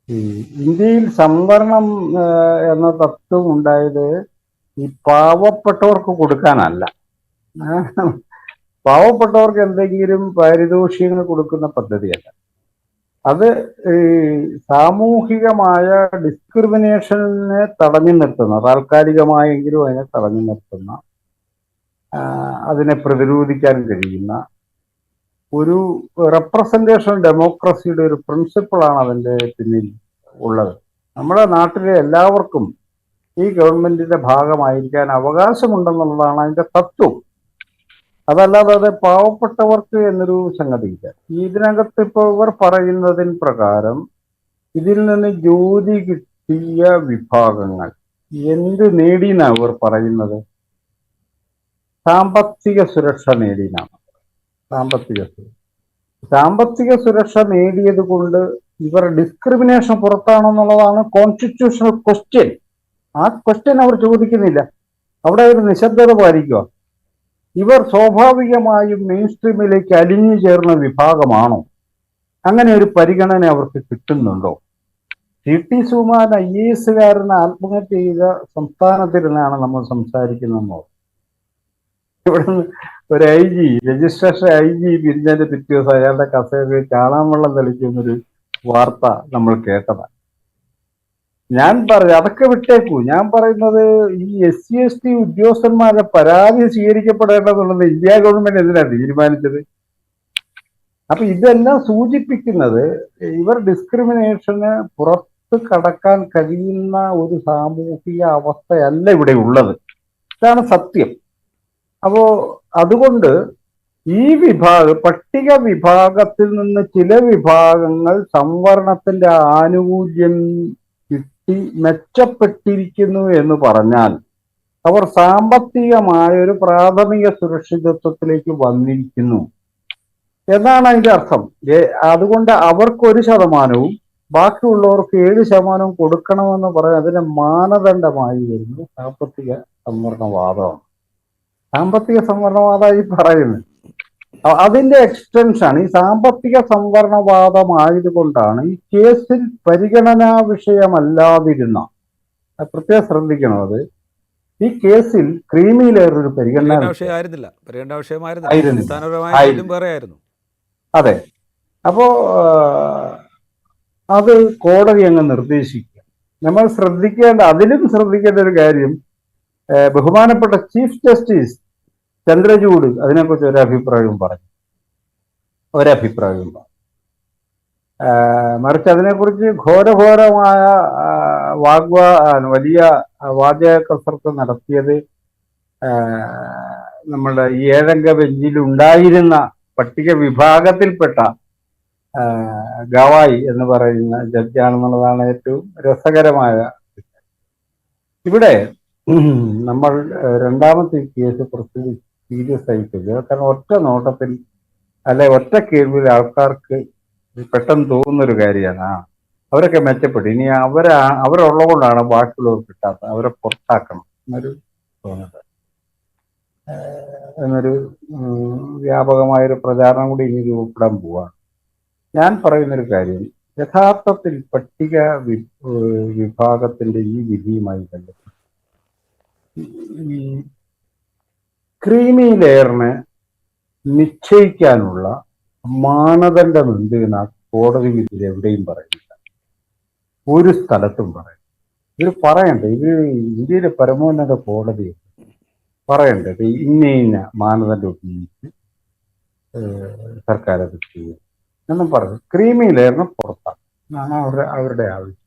S2: ഈ ഇന്ത്യയിൽ സംവരണം എന്ന തത്വം ഉണ്ടായത് ഈ പാവപ്പെട്ടവർക്ക് കൊടുക്കാനല്ല. പാവപ്പെട്ടവർക്ക് എന്തെങ്കിലും പാരിതോഷികങ്ങൾ കൊടുക്കുന്ന പദ്ധതിയല്ല. അത് ഈ സാമൂഹികമായ ഡിസ്ക്രിമിനേഷനെ തടഞ്ഞു നിർത്തുന്ന, താൽക്കാലികമായെങ്കിലും അതിനെ തടഞ്ഞു നിർത്തുന്ന, അതിനെ പ്രതിരോധിക്കാൻ കഴിയുന്ന ഒരു റെപ്രസെന്റേഷൻ ഡെമോക്രസിയുടെ ഒരു പ്രിൻസിപ്പിളാണ് അതിൻ്റെ പിന്നിൽ ഉള്ളത്. നമ്മുടെ നാട്ടിലെ എല്ലാവർക്കും ഈ ഗവൺമെന്റിന്റെ ഭാഗമായിരിക്കാൻ അവകാശമുണ്ടെന്നുള്ളതാണ് അതിന്റെ തത്വം. അതല്ലാതെ അത് പാവപ്പെട്ടവർക്ക് എന്നൊരു സംഗതിയില്ല. ഇതിനകത്ത് ഇപ്പോൾ ഇവർ പറയുന്നതിന് പ്രകാരം ഇതിൽ നിന്ന് ജോലി കിട്ടിയ വിഭാഗങ്ങൾ എന്ത് നേടിയെന്നാണ് ഇവർ പറയുന്നത്? സാമ്പത്തിക സുരക്ഷ നേടിയെന്നാണ്. സാമ്പത്തിക സുരക്ഷ നേടിയത് കൊണ്ട് ഇവർ ഡിസ്ക്രിമിനേഷൻ പുറത്താണെന്നുള്ളതാണ് കോൺസ്റ്റിറ്റ്യൂഷണൽ ക്വസ്റ്റ്യൻ. ആ ക്വസ്റ്റ്യൻ അവർ ചോദിക്കുന്നില്ല. അവിടെ ഒരു നിശബ്ദത പാലിക്കുക. ഇവർ സ്വാഭാവികമായും മെയിൻ സ്ട്രീമിലേക്ക് അലിഞ്ഞു ചേർന്ന വിഭാഗമാണോ? അങ്ങനെ ഒരു പരിഗണന അവർക്ക് കിട്ടുന്നുണ്ടോ? ടി സുകുമാരൻ IAS ആത്മഹത്യ ചെയ്ത സംസ്ഥാനത്തിരുന്നാണ് നമ്മൾ സംസാരിക്കുന്നതെന്നോ? ഇവിടെ ഒരു IG, രജിസ്ട്രേഷൻ IG പിരിഞ്ഞതിന്റെ പിറ്റേ ദിവസം അയാളുടെ കസേരയിൽ ചാണകം വെള്ളം തെളിക്കുന്നൊരു വാർത്ത നമ്മൾ കേട്ടതാണ്. ഞാൻ അതൊക്കെ വിട്ടേക്കൂ. ഞാൻ പറയുന്നത് ഈ SC/ST ഉദ്യോഗസ്ഥന്മാരുടെ പരാതി സ്വീകരിക്കപ്പെടേണ്ടതുള്ളത് ഇന്ത്യ ഗവൺമെന്റ് എന്തിനാണ് തീരുമാനിച്ചത്? അപ്പൊ ഇതെല്ലാം സൂചിപ്പിക്കുന്നത് ഇവർ ഡിസ്ക്രിമിനേഷന് പുറത്ത് കടക്കാൻ കഴിയുന്ന ഒരു സാമൂഹിക അവസ്ഥയല്ല ഇവിടെ ഉള്ളത്. ഇതാണ് സത്യം. അപ്പോ അതുകൊണ്ട് ഈ പട്ടിക വിഭാഗത്തിൽ നിന്ന് ചില വിഭാഗങ്ങൾ സംവരണത്തിന്റെ ആനുകൂല്യം കിട്ടി മെച്ചപ്പെട്ടിരിക്കുന്നു എന്ന് പറഞ്ഞാൽ അവർ സാമ്പത്തികമായ ഒരു പ്രാഥമിക സുരക്ഷിതത്വത്തിലേക്ക് വന്നിരിക്കുന്നു എന്നാണ് അതിന്റെ അർത്ഥം. അതുകൊണ്ട് അവർക്ക് 1% ബാക്കിയുള്ളവർക്ക് 7% കൊടുക്കണമെന്ന് പറയാൻ അതിന്റെ മാനദണ്ഡമായി വരുന്നു സാമ്പത്തിക സംവരണവാദമാണ്. സാമ്പത്തിക സംവരണവാദമായി പറയുന്നത് അതിന്റെ എക്സ്റ്റൻഷൻ. ഈ സാമ്പത്തിക സംവരണവാദമായതുകൊണ്ടാണ് ഈ കേസിൽ പരിഗണനാ വിഷയമല്ലാതിരുന്ന, പ്രത്യേകം ശ്രദ്ധിക്കണം, അത് ഈ കേസിൽ ക്രീമി ലെയർ ഒരു പരിഗണനാ
S1: വിഷയമായിരുന്നു.
S2: അതെ. അപ്പോ അത് കോടതി അങ്ങ് നിർദ്ദേശിക്കുക. നമ്മൾ അതിലും ശ്രദ്ധിക്കേണ്ട ഒരു കാര്യം, ബഹുമാനപ്പെട്ട ചീഫ് ജസ്റ്റിസ് ചന്ദ്രചൂഡ് അതിനെക്കുറിച്ച് ഒരഭിപ്രായവും പറഞ്ഞു. മറിച്ച് അതിനെക്കുറിച്ച് ഘോരമായ വലിയ വാചക കസർത്ത് നടത്തിയത് നമ്മളുടെ ഈ 7 അംഗ ബെഞ്ചിൽ ഉണ്ടായിരുന്ന പട്ടിക വിഭാഗത്തിൽപ്പെട്ട ഗവായി എന്ന് പറയുന്ന ജഡ്ജാണെന്നുള്ളതാണ് ഏറ്റവും രസകരമായ. ഇവിടെ നമ്മൾ രണ്ടാമത്തെ കേസ് കുറച്ച് സീരിയസ് ആയിട്ടില്ല. കാരണം ഒറ്റ നോട്ടത്തിൽ ഒറ്റ കേൾവിയിൽ ആൾക്കാർക്ക് പെട്ടെന്ന് തോന്നുന്നൊരു കാര്യമാണ് അവരൊക്കെ മെച്ചപ്പെട്ടു, ഇനി അവരുള്ളത് കൊണ്ടാണ് ബാക്കിയുള്ളവർ കിട്ടാത്തത്, അവരെ പുറത്താക്കണം എന്നൊരു വ്യാപകമായൊരു പ്രചാരണം കൂടി ഇനി രൂപപ്പെടാൻ പോവാണ്. ഞാൻ പറയുന്നൊരു കാര്യം, യഥാർത്ഥത്തിൽ പട്ടിക വിഭാഗത്തിന്റെ ഈ വിധിയുമായി ബന്ധപ്പെട്ട് ഈ ക്രീമി ലെയറിനെ നിശ്ചയിക്കാനുള്ള മാനദണ്ഡം എന്ത് എന്ന് കോടതി വിധിയിൽ എവിടെയും പറയുന്നില്ല, ഒരു സ്ഥലത്തും പറയും. ഇവർ പറയണ്ടേ, ഇവര് ഇന്ത്യയിലെ പരമോന്നത കോടതി പറയണ്ടത് ഇന്ന മാനദണ്ഡം ഉപയോഗിച്ച് സർക്കാർ അത് ചെയ്യും എന്നും പറഞ്ഞു. ക്രീമി ലെയറിന് പുറത്താണ് അവരുടെ ആവശ്യം.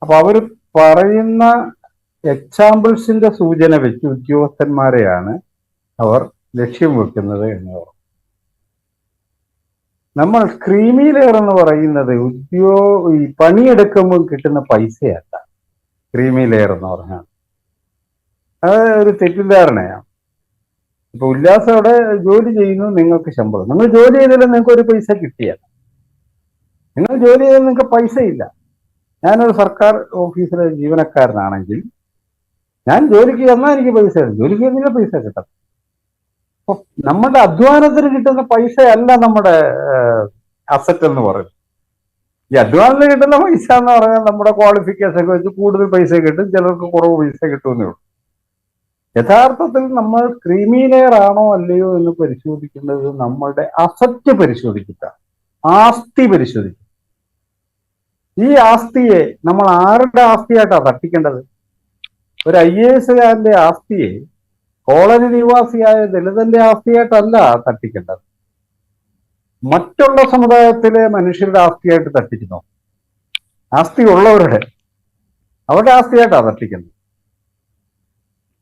S2: അപ്പൊ അവർ പറയുന്ന എക്സാമ്പിൾസിന്റെ സൂചന വെച്ച് ഉദ്യോഗസ്ഥന്മാരെയാണ് അവർ ലക്ഷ്യം വെക്കുന്നത് എന്ന്. നമ്മൾ ക്രീമി ലെയർ എന്ന് പറയുന്നത് ഈ പണിയെടുക്കുമ്പോൾ കിട്ടുന്ന പൈസയല്ല ക്രീമി ലെയർ എന്ന് പറഞ്ഞാൽ. അത് ഒരു തെറ്റിദ്ധാരണയാണ്. ഇപ്പൊ ഉല്ലാസം അവിടെ ജോലി ചെയ്യുന്നു, നിങ്ങൾക്ക് ശമ്പളം, നിങ്ങൾ ജോലി ചെയ്താലും നിങ്ങൾക്ക് ഒരു പൈസ കിട്ടിയാൽ നിങ്ങൾ ജോലി ചെയ്താൽ നിങ്ങൾക്ക് പൈസ ഇല്ല. ഞാനൊരു സർക്കാർ ഓഫീസിലെ ജീവനക്കാരനാണെങ്കിൽ ഞാൻ ജോലിക്ക് ചെന്നാൽ എനിക്ക് പൈസ കിട്ടും, ജോലിക്ക് ചെന്നാൽ പൈസ കിട്ടും. അപ്പൊ നമ്മുടെ അധ്വാനത്തിന് കിട്ടുന്ന പൈസയല്ല നമ്മുടെ അസറ്റ് എന്ന് പറയുന്നത്. ഈ അധ്വാനത്തിന് കിട്ടുന്ന പൈസ എന്ന് പറഞ്ഞാൽ നമ്മുടെ ക്വാളിഫിക്കേഷൻ ഒക്കെ വെച്ച് കൂടുതൽ പൈസ കിട്ടും, ചിലർക്ക് കുറവ് പൈസ കിട്ടുമെന്നേ ഉള്ളൂ. യഥാർത്ഥത്തിൽ നമ്മൾ ക്രീമി ലെയർ ആണോ അല്ലയോ എന്ന് പരിശോധിക്കേണ്ടത് നമ്മളുടെ അസറ്റ് പരിശോധിക്കുക, ആസ്തി പരിശോധിക്കുക. ഈ ആസ്തിയെ നമ്മൾ ആരുടെ ആസ്തിയായിട്ടാണ് തട്ടിക്കേണ്ടത്? ഒരു IAS കാരന്റെ ആസ്തിയെ കോളനി നിവാസിയായ ദളിതന്റെ ആസ്തിയായിട്ടല്ല തട്ടിക്കേണ്ടത്, മറ്റുള്ള സമുദായത്തിലെ മനുഷ്യരുടെ ആസ്തിയായിട്ട് തട്ടിക്കുന്നു. ആസ്തി ഉള്ളവരുടെ അവരുടെ ആസ്തിയായിട്ടാണ് തട്ടിക്കുന്നത്.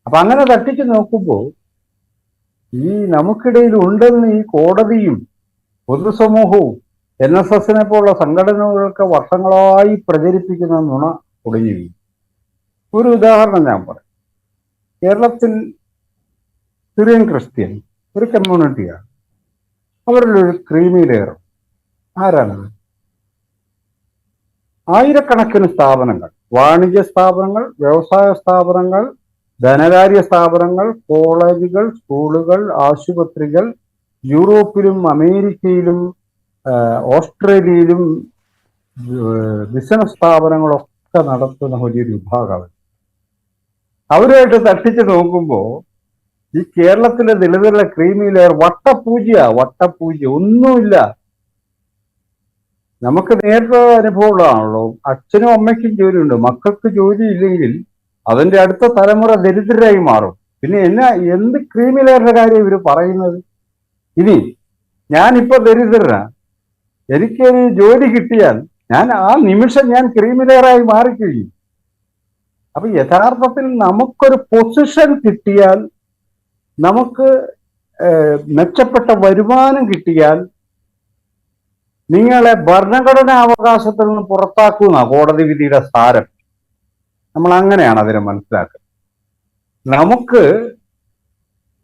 S2: അപ്പൊ അങ്ങനെ തട്ടിച്ചു നോക്കുമ്പോൾ ഈ നമുക്കിടയിൽ ഉണ്ടെന്ന് ഈ കോടതിയും പൊതുസമൂഹവും NSSനെ പോലുള്ള സംഘടനകളൊക്കെ വർഷങ്ങളായി പ്രചരിപ്പിക്കുന്ന നുണ ഒടുങ്ങി വീഴും. ഒരു ഉദാഹരണം ഞാൻ പറയാം. കേരളത്തിൽ സിറിയൻ ക്രിസ്ത്യൻ ഒരു കമ്മ്യൂണിറ്റിയാണ്. അവരുടെ ഒരു ക്രീമി ലെയർ ആരാണത്? ആയിരക്കണക്കിന് സ്ഥാപനങ്ങൾ, വാണിജ്യ സ്ഥാപനങ്ങൾ, വ്യവസായ സ്ഥാപനങ്ങൾ, ധനകാര്യ സ്ഥാപനങ്ങൾ, കോളേജുകൾ, സ്കൂളുകൾ, ആശുപത്രികൾ, യൂറോപ്പിലും അമേരിക്കയിലും ഓസ്ട്രേലിയയിലും ബിസിനസ് സ്ഥാപനങ്ങളൊക്കെ നടത്തുന്ന വലിയൊരു വിഭാഗം. അവരുമായിട്ട് തട്ടിച്ച് നോക്കുമ്പോൾ ഈ കേരളത്തിലെ ദളിതരുടെ ക്രീമി ലെയർ വട്ടപൂജ ഒന്നുമില്ല. നമുക്ക് നേരത്തെ അനുഭവമുള്ളതാണല്ലോ. അച്ഛനും അമ്മയ്ക്കും ജോലിയുണ്ട്, മക്കൾക്ക് ജോലി ഇല്ലെങ്കിൽ അതിന്റെ അടുത്ത തലമുറ ദരിദ്രരായി മാറും. പിന്നെ എന്ത് ക്രീമി ലെയറിന്റെ കാര്യം ഇവർ പറയുന്നത്? ഇനി ഞാനിപ്പോ ദരിദ്രനാ, എനിക്കൊരു ജോലി കിട്ടിയാൽ ഞാൻ ആ നിമിഷം ഞാൻ ക്രീമി ലെയറായി മാറിക്കഴിയും. അപ്പൊ യഥാർത്ഥത്തിൽ നമുക്കൊരു പൊസിഷൻ കിട്ടിയാൽ, നമുക്ക് മെച്ചപ്പെട്ട വരുമാനം കിട്ടിയാൽ നിങ്ങളെ ഭരണഘടനാ അവകാശത്തിൽ നിന്ന് പുറത്താക്കുന്ന കോടതി വിധിയുടെ സാരം. നമ്മൾ അങ്ങനെയാണ് അതിനെ മനസ്സിലാക്കുന്നത്. നമുക്ക്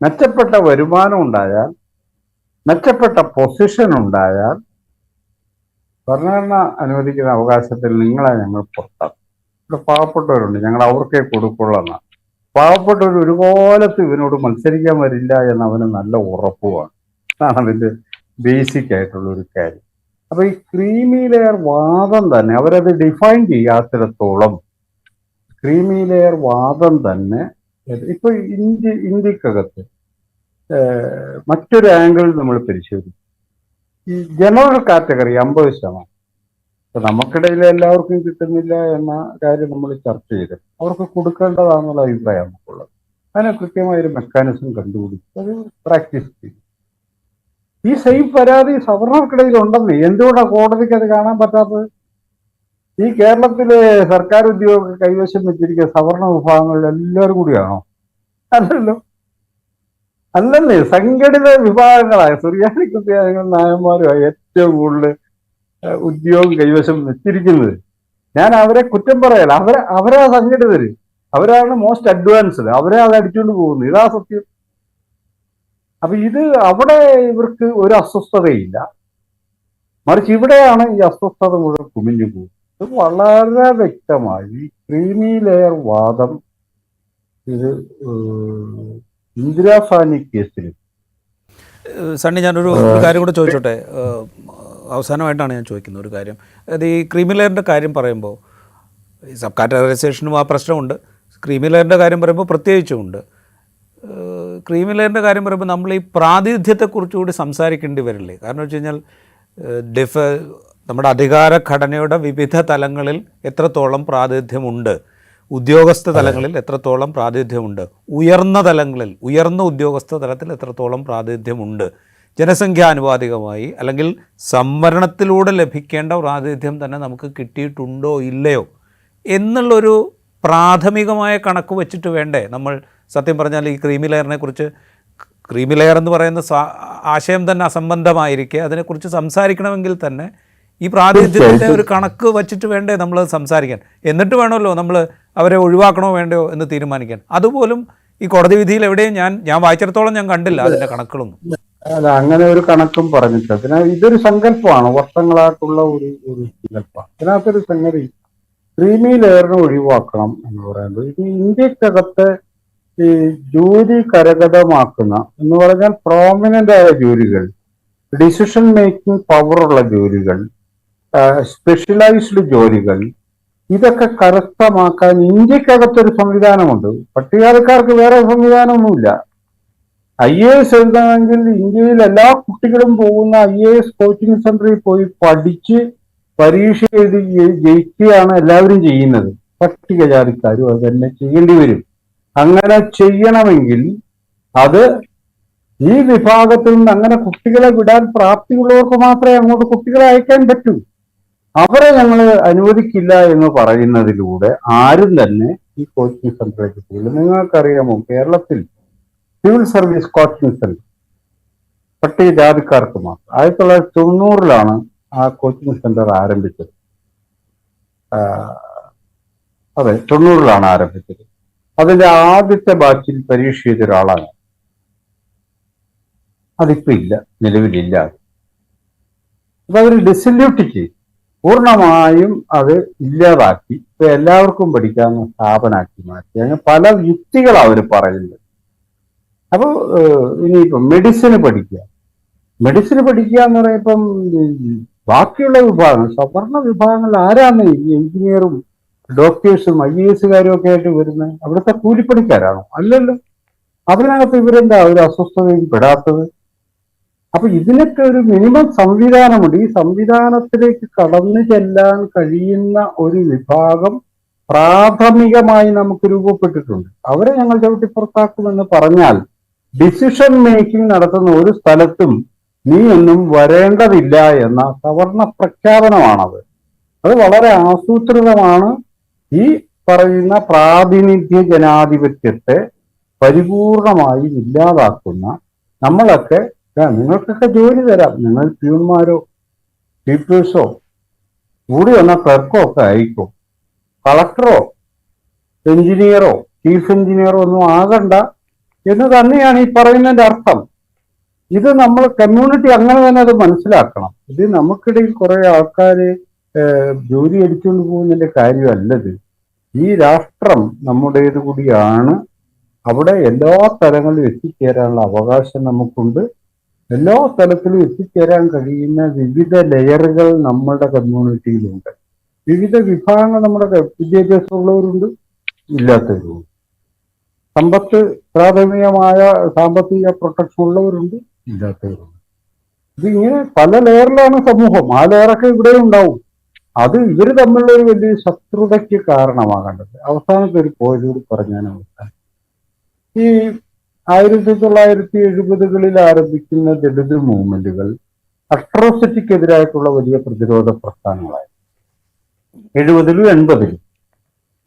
S2: മെച്ചപ്പെട്ട വരുമാനം ഉണ്ടായാൽ, മെച്ചപ്പെട്ട പൊസിഷൻ ഉണ്ടായാൽ ഭരണഘടന അനുവദിക്കുന്ന അവകാശത്തിൽ നിങ്ങളെ ഞങ്ങൾ പുറത്താക്കും. ഇവിടെ പാവപ്പെട്ടവരുണ്ട്, ഞങ്ങൾ അവർക്കേ കൊടുക്കുള്ളതാണ്. പാവപ്പെട്ടവർ ഒരു കാലത്ത് ഇവനോട് മത്സരിക്കാൻ വരില്ല എന്ന് അവന് നല്ല ഉറപ്പുമാണ്. അതാണ് അതിൻ്റെ ബേസിക് ആയിട്ടുള്ള ഒരു കാര്യം. അപ്പൊ ഈ ക്രീമി ലെയർ വാദം തന്നെ അവരത് ഡിഫൈൻ ചെയ്യാത്തിടത്തോളം ക്രീമി ലെയർ വാദം തന്നെ ഇപ്പൊ ഇന്ത്യക്കകത്ത് മറ്റൊരു ആംഗിൾ നമ്മൾ പരിശോധിക്കും. ഈ ജനറൽ കാറ്റഗറി 50%. ഇപ്പൊ നമുക്കിടയിൽ എല്ലാവർക്കും കിട്ടുന്നില്ല എന്ന കാര്യം നമ്മൾ ചർച്ച ചെയ്ത് അവർക്ക് കൊടുക്കേണ്ടതാണെന്നുള്ള അഭിപ്രായം നമുക്കുള്ളത്. അതിന് കൃത്യമായൊരു മെക്കാനിസം കണ്ടുപിടിച്ച് അത് പ്രാക്ടീസ് ചെയ്യും. ഈ സെയിം പരാതി സവർണർക്കിടയിൽ ഉണ്ടെന്ന് എന്തുകൊണ്ടാണ് കോടതിക്ക് അത് കാണാൻ പറ്റാത്തത്? ഈ കേരളത്തിലെ സർക്കാർ ഉദ്യോഗ കൈവശം വെച്ചിരിക്കുന്ന സവർണ വിഭാഗങ്ങളിൽ എല്ലാവരും കൂടിയാണോ? അല്ലല്ലോ, അല്ലെന്നേ. സംഘടിത വിഭാഗങ്ങളായ സുറിയാനി ക്രിസ്ത്യാനികൾ നായന്മാരുമായി ഏറ്റവും കൂടുതൽ ഉദ്യോഗം കൈവശം വെച്ചിരിക്കുന്നത്. ഞാൻ അവരെ കുറ്റം പറയല, അവരാ സംഘടിതര്, അവരാണ് മോസ്റ്റ് അഡ്വാൻസ്ഡ്, അവരെ അത് അടിച്ചുകൊണ്ട് പോകുന്നത്. ഇതാ സത്യം. അപ്പൊ ഇത് അവിടെ ഇവർക്ക് ഒരു അസ്വസ്ഥതയില്ല, മറിച്ച് ഇവിടെയാണ് ഈ അസ്വസ്ഥത മുഴുവൻ കുമിഞ്ഞു പോകുന്നത്. ഇത് വളരെ വ്യക്തമായി ഈ ക്രീമി ലെയർ വാദം ഇത് ഇന്ദിരാ സാനി കേസിൽ.
S1: സണ്ണി, ഞാനൊരു കാര്യം കൂടെ ചോദിച്ചോട്ടെ. അവസാനമായിട്ടാണ് ഞാൻ ചോദിക്കുന്നത് ഒരു കാര്യം. അത് ഈ ക്രീമി ലെയറിൻ്റെ കാര്യം പറയുമ്പോൾ ഈ സബ് കാറ്റഗറൈസേഷനും ആ പ്രശ്നമുണ്ട്, ക്രീമി ലെയറിൻ്റെ കാര്യം പറയുമ്പോൾ പ്രത്യേകിച്ചുമുണ്ട്. ക്രീമി ലെയറിൻ്റെ കാര്യം പറയുമ്പോൾ നമ്മൾ ഈ പ്രാതിനിധ്യത്തെക്കുറിച്ചുകൂടി സംസാരിക്കേണ്ടി വരില്ലേ? കാരണം വെച്ച് കഴിഞ്ഞാൽ നമ്മുടെ അധികാര ഘടനയുടെ വിവിധ തലങ്ങളിൽ എത്രത്തോളം പ്രാതിനിധ്യമുണ്ട്, ഉദ്യോഗസ്ഥ തലങ്ങളിൽ എത്രത്തോളം പ്രാതിനിധ്യമുണ്ട്, ഉയർന്ന തലങ്ങളിൽ ഉയർന്ന ഉദ്യോഗസ്ഥ തലത്തിൽ എത്രത്തോളം പ്രാതിനിധ്യമുണ്ട്, ജനസംഖ്യാനുപാതികമായി അല്ലെങ്കിൽ സംവരണത്തിലൂടെ ലഭിക്കേണ്ട പ്രാതിനിധ്യം തന്നെ നമുക്ക് കിട്ടിയിട്ടുണ്ടോ ഇല്ലയോ എന്നുള്ളൊരു പ്രാഥമികമായ കണക്ക് വെച്ചിട്ട് വേണ്ടേ നമ്മൾ സത്യം പറഞ്ഞാൽ ഈ ക്രീമി ലെയറിനെ കുറിച്ച്. ക്രീമി ലെയർ എന്ന് പറയുന്ന ആശയം തന്നെ അസംബന്ധമായിരിക്കെ അതിനെക്കുറിച്ച് സംസാരിക്കണമെങ്കിൽ തന്നെ ഈ പ്രാതിനിധ്യത്തിൻ്റെ ഒരു കണക്ക് വച്ചിട്ട് വേണ്ടേ നമ്മൾ സംസാരിക്കാൻ. എന്നിട്ട് വേണമല്ലോ നമ്മൾ അവരെ ഒഴിവാക്കണോ വേണ്ടയോ എന്ന് തീരുമാനിക്കാൻ. അതുപോലും ഈ കോടതി വിധിയിൽ എവിടെയും ഞാൻ വായിച്ചിടത്തോളം ഞാൻ കണ്ടില്ല അതിൻ്റെ കണക്കുകളൊന്നും.
S2: അല്ല, അങ്ങനെ ഒരു കണക്കും പറഞ്ഞിട്ട് അതിനാൽ ഇതൊരു സങ്കല്പമാണ്, വർഷങ്ങളായിട്ടുള്ള ഒരു സങ്കല്പമാണ്. അതിനകത്തൊരു സംഗതി ക്രീമി ലെയറിനെ ഒഴിവാക്കണം എന്ന് പറയുന്നത് ഇത് ഇന്ത്യക്കകത്ത് ഈ ജോലി കരഗതമാക്കുന്ന എന്ന് പറഞ്ഞാൽ പ്രോമിനന്റ് ആയ ജോലികൾ, ഡിസിഷൻ മേക്കിംഗ് പവറുള്ള ജോലികൾ, സ്പെഷ്യലൈസ്ഡ് ജോലികൾ, ഇതൊക്കെ കരസ്ഥമാക്കാൻ ഇന്ത്യക്കകത്തൊരു സംവിധാനമുണ്ട്. പട്ടികജാതിക്കാർക്ക് വേറെ സംവിധാനമൊന്നുമില്ല. IAS എഴുതണമെങ്കിൽ ഇന്ത്യയിൽ എല്ലാ കുട്ടികളും പോകുന്ന IAS കോച്ചിങ് സെന്ററിൽ പോയി പഠിച്ച് പരീക്ഷ എഴുതി ജയിക്കുകയാണ് എല്ലാവരും ചെയ്യുന്നത്. പട്ടികജാതിക്കാരും അത് തന്നെ ചെയ്യേണ്ടി വരും. അങ്ങനെ ചെയ്യണമെങ്കിൽ അത് ഈ വിഭാഗത്തിൽ നിന്ന് അങ്ങനെ കുട്ടികളെ വിടാൻ പ്രാപ്തിയുള്ളവർക്ക് മാത്രമേ അങ്ങോട്ട് കുട്ടികളെ അയക്കാൻ പറ്റൂ. അവരെ ഞങ്ങൾ അനുവദിക്കില്ല എന്ന് പറയുന്നതിലൂടെ ആരും തന്നെ ഈ കോച്ചിങ് സെന്ററിലേക്ക് പോകില്ല. നിങ്ങൾക്കറിയാമോ, കേരളത്തിൽ സിവിൽ സർവീസ് കോച്ചിങ് സെന്റർ പട്ടികജാതിക്കാർക്ക് മാത്രം 1990 ആ കോച്ചിങ് സെന്റർ ആരംഭിച്ചത്. അതെ, 90 ആരംഭിച്ചത്. അതിന്റെ ആദ്യത്തെ ബാച്ചിൽ പരീക്ഷ ചെയ്ത ഒരാളാണ്. അതിപ്പോ ഇല്ല, നിലവിലില്ല. അപ്പൊ അവർ ഡിസല്യൂട്ട് ചെയ്തു, പൂർണ്ണമായും അത് ഇല്ലാതാക്കി. ഇപ്പൊ എല്ലാവർക്കും പഠിക്കാവുന്ന സ്ഥാപനമാക്കി മാറ്റി. അങ്ങനെ പല യുക്തികളാണ് അവർ പറയുന്നത്. അപ്പൊ ഇനിയിപ്പം മെഡിസിന് പഠിക്കുക എന്ന് പറയുമ്പം ബാക്കിയുള്ള വിഭാഗങ്ങൾ, സവർണ വിഭാഗങ്ങൾ ആരാണ് ഈ എഞ്ചിനീയറും ഡോക്ടേഴ്സും IAS ഒക്കെ ആയിട്ട് വരുന്നത്? അവിടുത്തെ കൂലിപ്പണിക്കാരാണോ? അല്ലല്ലോ. അതിനകത്ത് ഇവരെന്താ ഒരു അസ്വസ്ഥതയും പെടാത്തത്? അപ്പൊ ഇതിനൊക്കെ ഒരു മിനിമം സംവിധാനമുണ്ട്. ഈ സംവിധാനത്തിലേക്ക് കടന്നു ചെല്ലാൻ കഴിയുന്ന ഒരു വിഭാഗം പ്രാഥമികമായി നമുക്ക് രൂപപ്പെട്ടിട്ടുണ്ട്. അവരെ ഞങ്ങൾ ചവിട്ടിപ്പുറത്താക്കുമെന്ന് പറഞ്ഞാൽ ഡിസിഷൻ മേക്കിംഗ് നടത്തുന്ന ഒരു സ്ഥലത്തും നീ ഒന്നും വരേണ്ടതില്ല എന്ന സവർണ പ്രഖ്യാപനമാണത്. അത് വളരെ ആസൂത്രിതമാണ്. ഈ പറയുന്ന പ്രാതിനിധ്യ ജനാധിപത്യത്തെ പരിപൂർണമായി ഇല്ലാതാക്കുന്ന, നമ്മളൊക്കെ നിങ്ങൾക്കൊക്കെ ജോലി തരാം, നിങ്ങൾ പ്യൂൺമാരോ ടീച്ചേഴ്സോ കൂടി വന്ന ക്ലർക്കോ ഒക്കെ ആയിക്കോ, കളക്ടറോ എഞ്ചിനീയറോ ചീഫ് എഞ്ചിനീയറോ ഒന്നും ആകണ്ട എന്ന് തന്നെയാണ് ഈ പറയുന്നതിന്റെ അർത്ഥം. ഇത് നമ്മൾ കമ്മ്യൂണിറ്റി അങ്ങനെ തന്നെ അത് മനസ്സിലാക്കണം. ഇത് നമുക്കിടയിൽ കുറെ ആൾക്കാര് ജോലി അടിച്ചുകൊണ്ട് പോകുന്നതിന്റെ കാര്യമല്ലത്. ഈ രാഷ്ട്രം നമ്മുടേത് കൂടിയാണ്. അവിടെ എല്ലാ തലങ്ങളിലും എത്തിച്ചേരാനുള്ള അവകാശം നമുക്കുണ്ട്. എല്ലാ തലത്തിലും എത്തിച്ചേരാൻ കഴിയുന്ന വിവിധ ലെയറുകൾ നമ്മുടെ കമ്മ്യൂണിറ്റിയിലുണ്ട്. വിവിധ വിഭാഗങ്ങൾ നമ്മുടെ വിദ്യാഭ്യാസമുള്ളവരുണ്ട്, ഇല്ലാത്തവരുണ്ട്. പ്രാഥമികമായ സാമ്പത്തിക പ്രൊട്ടക്ഷൻ ഉള്ളവരുണ്ട്, ഇല്ലാത്തവരുണ്ട്. ഇതിങ്ങനെ പല ലെയറിലാണ് സമൂഹം. ആ ലെയറൊക്കെ ഇവിടെ ഉണ്ടാവും. അത് ഇവര് തമ്മിലുള്ള ഒരു വലിയ ശത്രുതയ്ക്ക് കാരണമാകേണ്ടത്. അവസാനത്തെ ഒരു പോയിന്റ് കൂടി പറഞ്ഞാൽ അവസാനം, ഈ 1970-കളിൽ ആരംഭിക്കുന്ന ദളിത് മൂവ്മെന്റുകൾ അട്രോസിറ്റിക്കെതിരായിട്ടുള്ള വലിയ പ്രതിരോധ പ്രസ്ഥാനങ്ങളായി. 70-ലും 80-ലും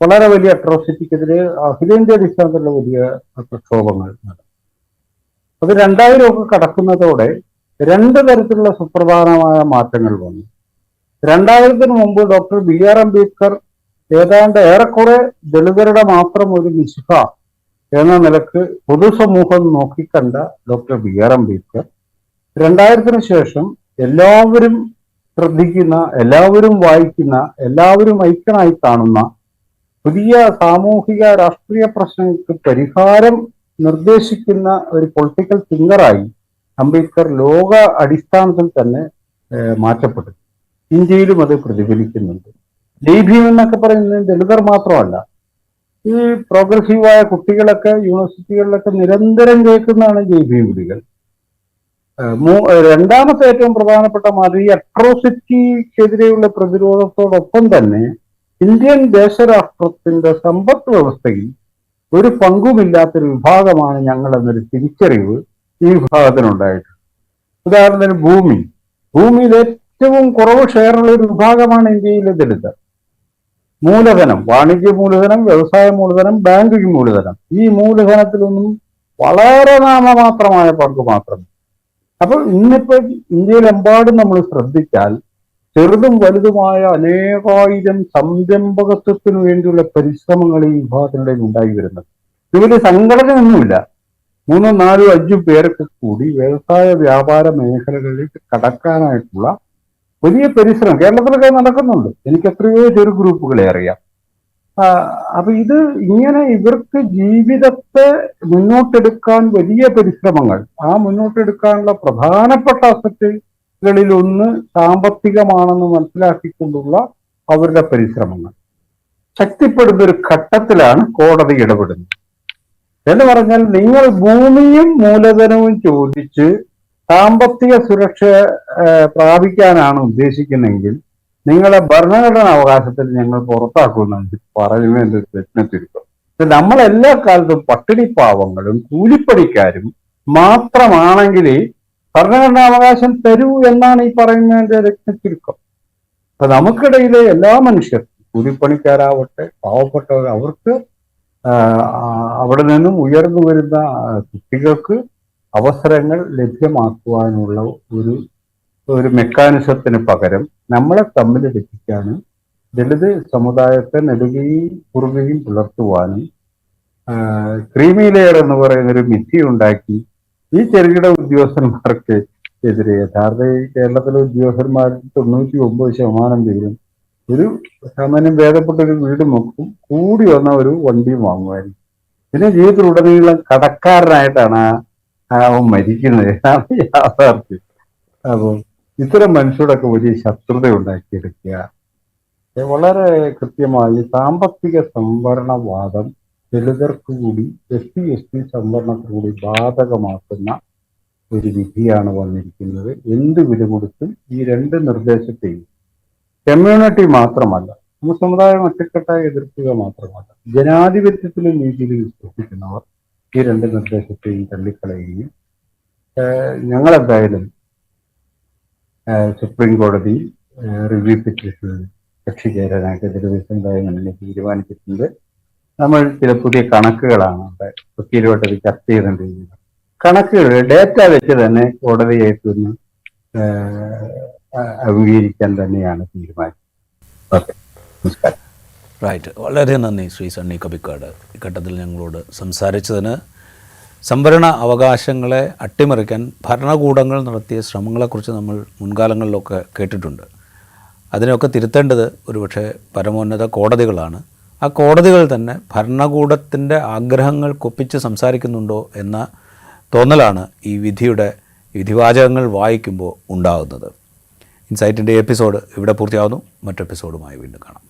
S2: വളരെ വലിയ അട്രോസിറ്റിക്കെതിരെ അഖിലേന്ത്യാ അടിസ്ഥാനത്തിലുള്ള വലിയ പ്രക്ഷോഭങ്ങൾ നടന്നു. അത് 2000 ഒക്കെ കടക്കുന്നതോടെ രണ്ട് തരത്തിലുള്ള സുപ്രധാനമായ മാറ്റങ്ങൾ വന്നു. 2000-ന് മുമ്പ് ഡോക്ടർ BR അംബേദ്കർ ഏതാണ്ട് ഏറെക്കുറെ ദളിതരുടെ മാത്രം ഒരു മിശിഹ എന്ന നിലക്ക് പൊതുസമൂഹം നോക്കിക്കണ്ട ഡോക്ടർ BR അംബേദ്കർ 2000-ന് ശേഷം എല്ലാവരും ശ്രദ്ധിക്കുന്ന, എല്ലാവരും വായിക്കുന്ന, എല്ലാവരും ഐക്യനായി കാണുന്ന പുതിയ സാമൂഹിക രാഷ്ട്രീയ പ്രശ്നങ്ങൾക്ക് പരിഹാരം നിർദ്ദേശിക്കുന്ന ഒരു പൊളിറ്റിക്കൽ തിങ്കറായി അംബേദ്കർ ലോക അടിസ്ഥാനത്തിൽ തന്നെ മാറ്റപ്പെട്ടു. ഇന്ത്യയിലും അത് പ്രതിഫലിക്കുന്നുണ്ട്. ജയ് ഭീം എന്നൊക്കെ പറയുന്നത് ദളിതർ മാത്രമല്ല, ഈ പ്രോഗ്രസീവായ കുട്ടികളൊക്കെ യൂണിവേഴ്സിറ്റികളിലൊക്കെ നിരന്തരം കേൾക്കുന്നതാണ് ജയ് ഭീം വിളികൾ. രണ്ടാമത്തെ ഏറ്റവും പ്രധാനപ്പെട്ട മാറ്റം ഈ അട്രോസിറ്റിക്കെതിരെയുള്ള പ്രതിരോധത്തോടൊപ്പം തന്നെ ഇന്ത്യൻ ദേശരാഷ്ട്രത്തിന്റെ സമ്പദ് വ്യവസ്ഥയിൽ ഒരു പങ്കുമില്ലാത്തൊരു വിഭാഗമാണ് ഞങ്ങൾ എന്നൊരു തിരിച്ചറിവ് ഈ വിഭാഗത്തിനുണ്ടായിട്ടുണ്ട്. ഉദാഹരണത്തിന് ഭൂമിയിൽ ഏറ്റവും കുറവ് ഷെയറുള്ള ഒരു വിഭാഗമാണ് ഇന്ത്യയിലെ ദളിതർ. മൂലധനം, വാണിജ്യ മൂലധനം, വ്യവസായ മൂലധനം, ബാങ്കിങ് മൂലധനം, ഈ മൂലധനത്തിലൊന്നും വളരെ നാമമാത്രമായ പങ്ക് മാത്രമേ. അപ്പോൾ ഇന്നിപ്പോ ഇന്ത്യയിലെമ്പാടും നമ്മൾ ശ്രദ്ധിച്ചാൽ ചെറുതും വലുതുമായ അനേകായിരം സംരംഭകത്വത്തിനു വേണ്ടിയുള്ള പരിശ്രമങ്ങൾ ഈ വിഭാഗത്തിനിടയിൽ ഉണ്ടായി വരുന്നത്. ഇതിൽ സംഘടനയൊന്നുമില്ല. 3, 4, 5 പേർക്ക് കൂടി വ്യവസായ വ്യാപാര മേഖലകളിലേക്ക് കടക്കാനായിട്ടുള്ള വലിയ പരിശ്രമം കേരളത്തിലൊക്കെ നടക്കുന്നുണ്ട്. എനിക്ക് എത്രയോ ചെറു ഗ്രൂപ്പുകളെ അറിയാം. അപ്പൊ ഇത് ഇങ്ങനെ ഇവർക്ക് ജീവിതത്തെ മുന്നോട്ടെടുക്കാൻ വലിയ പരിശ്രമങ്ങൾ, ആ മുന്നോട്ടെടുക്കാനുള്ള പ്രധാനപ്പെട്ട അസറ്റുകളിൽ ഒന്ന് സാമ്പത്തികമാണെന്ന് മനസ്സിലാക്കിക്കൊണ്ടുള്ള അവരുടെ പരിശ്രമങ്ങൾ ശക്തിപ്പെടുന്ന ഒരു ഘട്ടത്തിലാണ് കോടതി ഇടപെടുന്നത്. എന്ന് പറഞ്ഞാൽ നിങ്ങൾ ഭൂമിയും മൂലധനവും ചോദിച്ച് സാമ്പത്തിക സുരക്ഷ പ്രാപിക്കാനാണ് ഉദ്ദേശിക്കുന്നെങ്കിൽ നിങ്ങളെ ഭരണഘടനാ അവകാശത്തിൽ ഞങ്ങൾ പുറത്താക്കുമെന്ന് പറയുന്നതിന്റെ ഒരു പ്രശ്നത്തിരിക്കും. നമ്മൾ എല്ലാ കാലത്തും പട്ടിണി പാവങ്ങളും കൂലിപ്പണിക്കാരും മാത്രമാണെങ്കിൽ ഭരണഘടനാ അവകാശം തരൂ എന്നാണ് ഈ പറയുന്നതിന്റെ രത്നച്ചുരുക്കം. അപ്പൊ നമുക്കിടയിലെ എല്ലാ മനുഷ്യർക്കും, കൂലിപ്പണിക്കാരാവട്ടെ പാവപ്പെട്ടവർ, അവർക്ക് അവിടെ നിന്നും ഉയർന്നു വരുന്ന കുട്ടികൾക്ക് അവസരങ്ങൾ ലഭ്യമാക്കുവാനുള്ള ഒരു മെക്കാനിസത്തിന് പകരം നമ്മളെ തമ്മിൽ രക്ഷിക്കാനും ദളിത് സമുദായത്തെ നെടുകയും കുറുകയും പുലർത്തുവാനും ക്രീമി ലെയർ എന്ന് പറയുന്ന ഒരു മിഥ്യ ഉണ്ടാക്കി ഈ ചെറുകിട ഉദ്യോഗസ്ഥന്മാർക്ക് എതിരെ യഥാർത്ഥ കേരളത്തിലെ ഉദ്യോഗസ്ഥന്മാരിൽ 99% പേരും ഒരു സാമാന്യം ഭേദപ്പെട്ട ഒരു വീട് നോക്കും, കൂടി വന്ന ഒരു വണ്ടിയും വാങ്ങുമായിരിക്കും. പിന്നെ ജീവിതത്തിലുടനീളം കടക്കാരനായിട്ടാണ് അവൻ മരിക്കുന്നത്. അതാണ് യാഥാർത്ഥ്യം. അപ്പോൾ ഇത്തരം മനുഷ്യരോടൊക്കെ വലിയ ശത്രുത ഉണ്ടാക്കിയെടുക്കുക, വളരെ കൃത്യമായി സാമ്പത്തിക സംവരണവാദം ദളിതർക്ക് കൂടി SC/ST സംവരണത്തിന് കൂടി ബാധകമാക്കുന്ന ഒരു വിധിയാണ് വന്നിരിക്കുന്നത്. എന്ത് വില കൊടുത്തും ഈ രണ്ട് നിർദ്ദേശത്തെയും കമ്മ്യൂണിറ്റി മാത്രമല്ല, നമ്മുടെ സമുദായം ഒറ്റക്കെട്ടായി എതിർക്കുക മാത്രമല്ല, ജനാധിപത്യത്തിലും നീതിയിലും വിശ്വസിക്കുന്നവർ ഈ രണ്ട് നിർദ്ദേശത്തെയും തള്ളിക്കളയുകയും ഞങ്ങളെന്തായാലും സുപ്രീം കോടതി റിവ്യൂ പെറ്റീഷനിൽ കക്ഷി ചേരാനായിട്ട് ദളിത് സമുദായങ്ങളിൽ തീരുമാനിച്ചിട്ടുണ്ട്. നമ്മൾ ചില പുതിയ കണക്കുകളാണ് അവിടെ വക്കീലുമായിട്ട് ചർച്ച ചെയ്തുകൊണ്ടിരിക്കുന്നത്. കണക്കുകൾ ഡേറ്റ വെച്ച് തന്നെ കോടതിയായിട്ടൊന്ന് അംഗീകരിക്കാൻ തന്നെയാണ് തീരുമാനം. ഓക്കെ, നമസ്കാരം.
S1: റൈറ്റ്. വളരെ നന്ദി ശ്രീ സണ്ണി കബിക്കാട് ഈ ഘട്ടത്തിൽ ഞങ്ങളോട് സംസാരിച്ചതിന്. സംവരണ അവകാശങ്ങളെ അട്ടിമറിക്കാൻ ഭരണകൂടങ്ങൾ നടത്തിയ ശ്രമങ്ങളെക്കുറിച്ച് നമ്മൾ മുൻകാലങ്ങളിലൊക്കെ കേട്ടിട്ടുണ്ട്. അതിനെയൊക്കെ തിരുത്തേണ്ടത് ഒരുപക്ഷെ പരമോന്നത കോടതികളാണ്. ആ കോടതികൾ തന്നെ ഭരണകൂടത്തിൻ്റെ ആഗ്രഹങ്ങൾക്കൊപ്പിച്ച് സംസാരിക്കുന്നുണ്ടോ എന്ന തോന്നലാണ് ഈ വിധിവാചകങ്ങൾ വായിക്കുമ്പോൾ ഉണ്ടാകുന്നത്. ഇൻസൈറ്റിൻ്റെ എപ്പിസോഡ് ഇവിടെ പൂർത്തിയാവുന്നു. മറ്റെപ്പിസോഡുമായി വീണ്ടും കാണാം.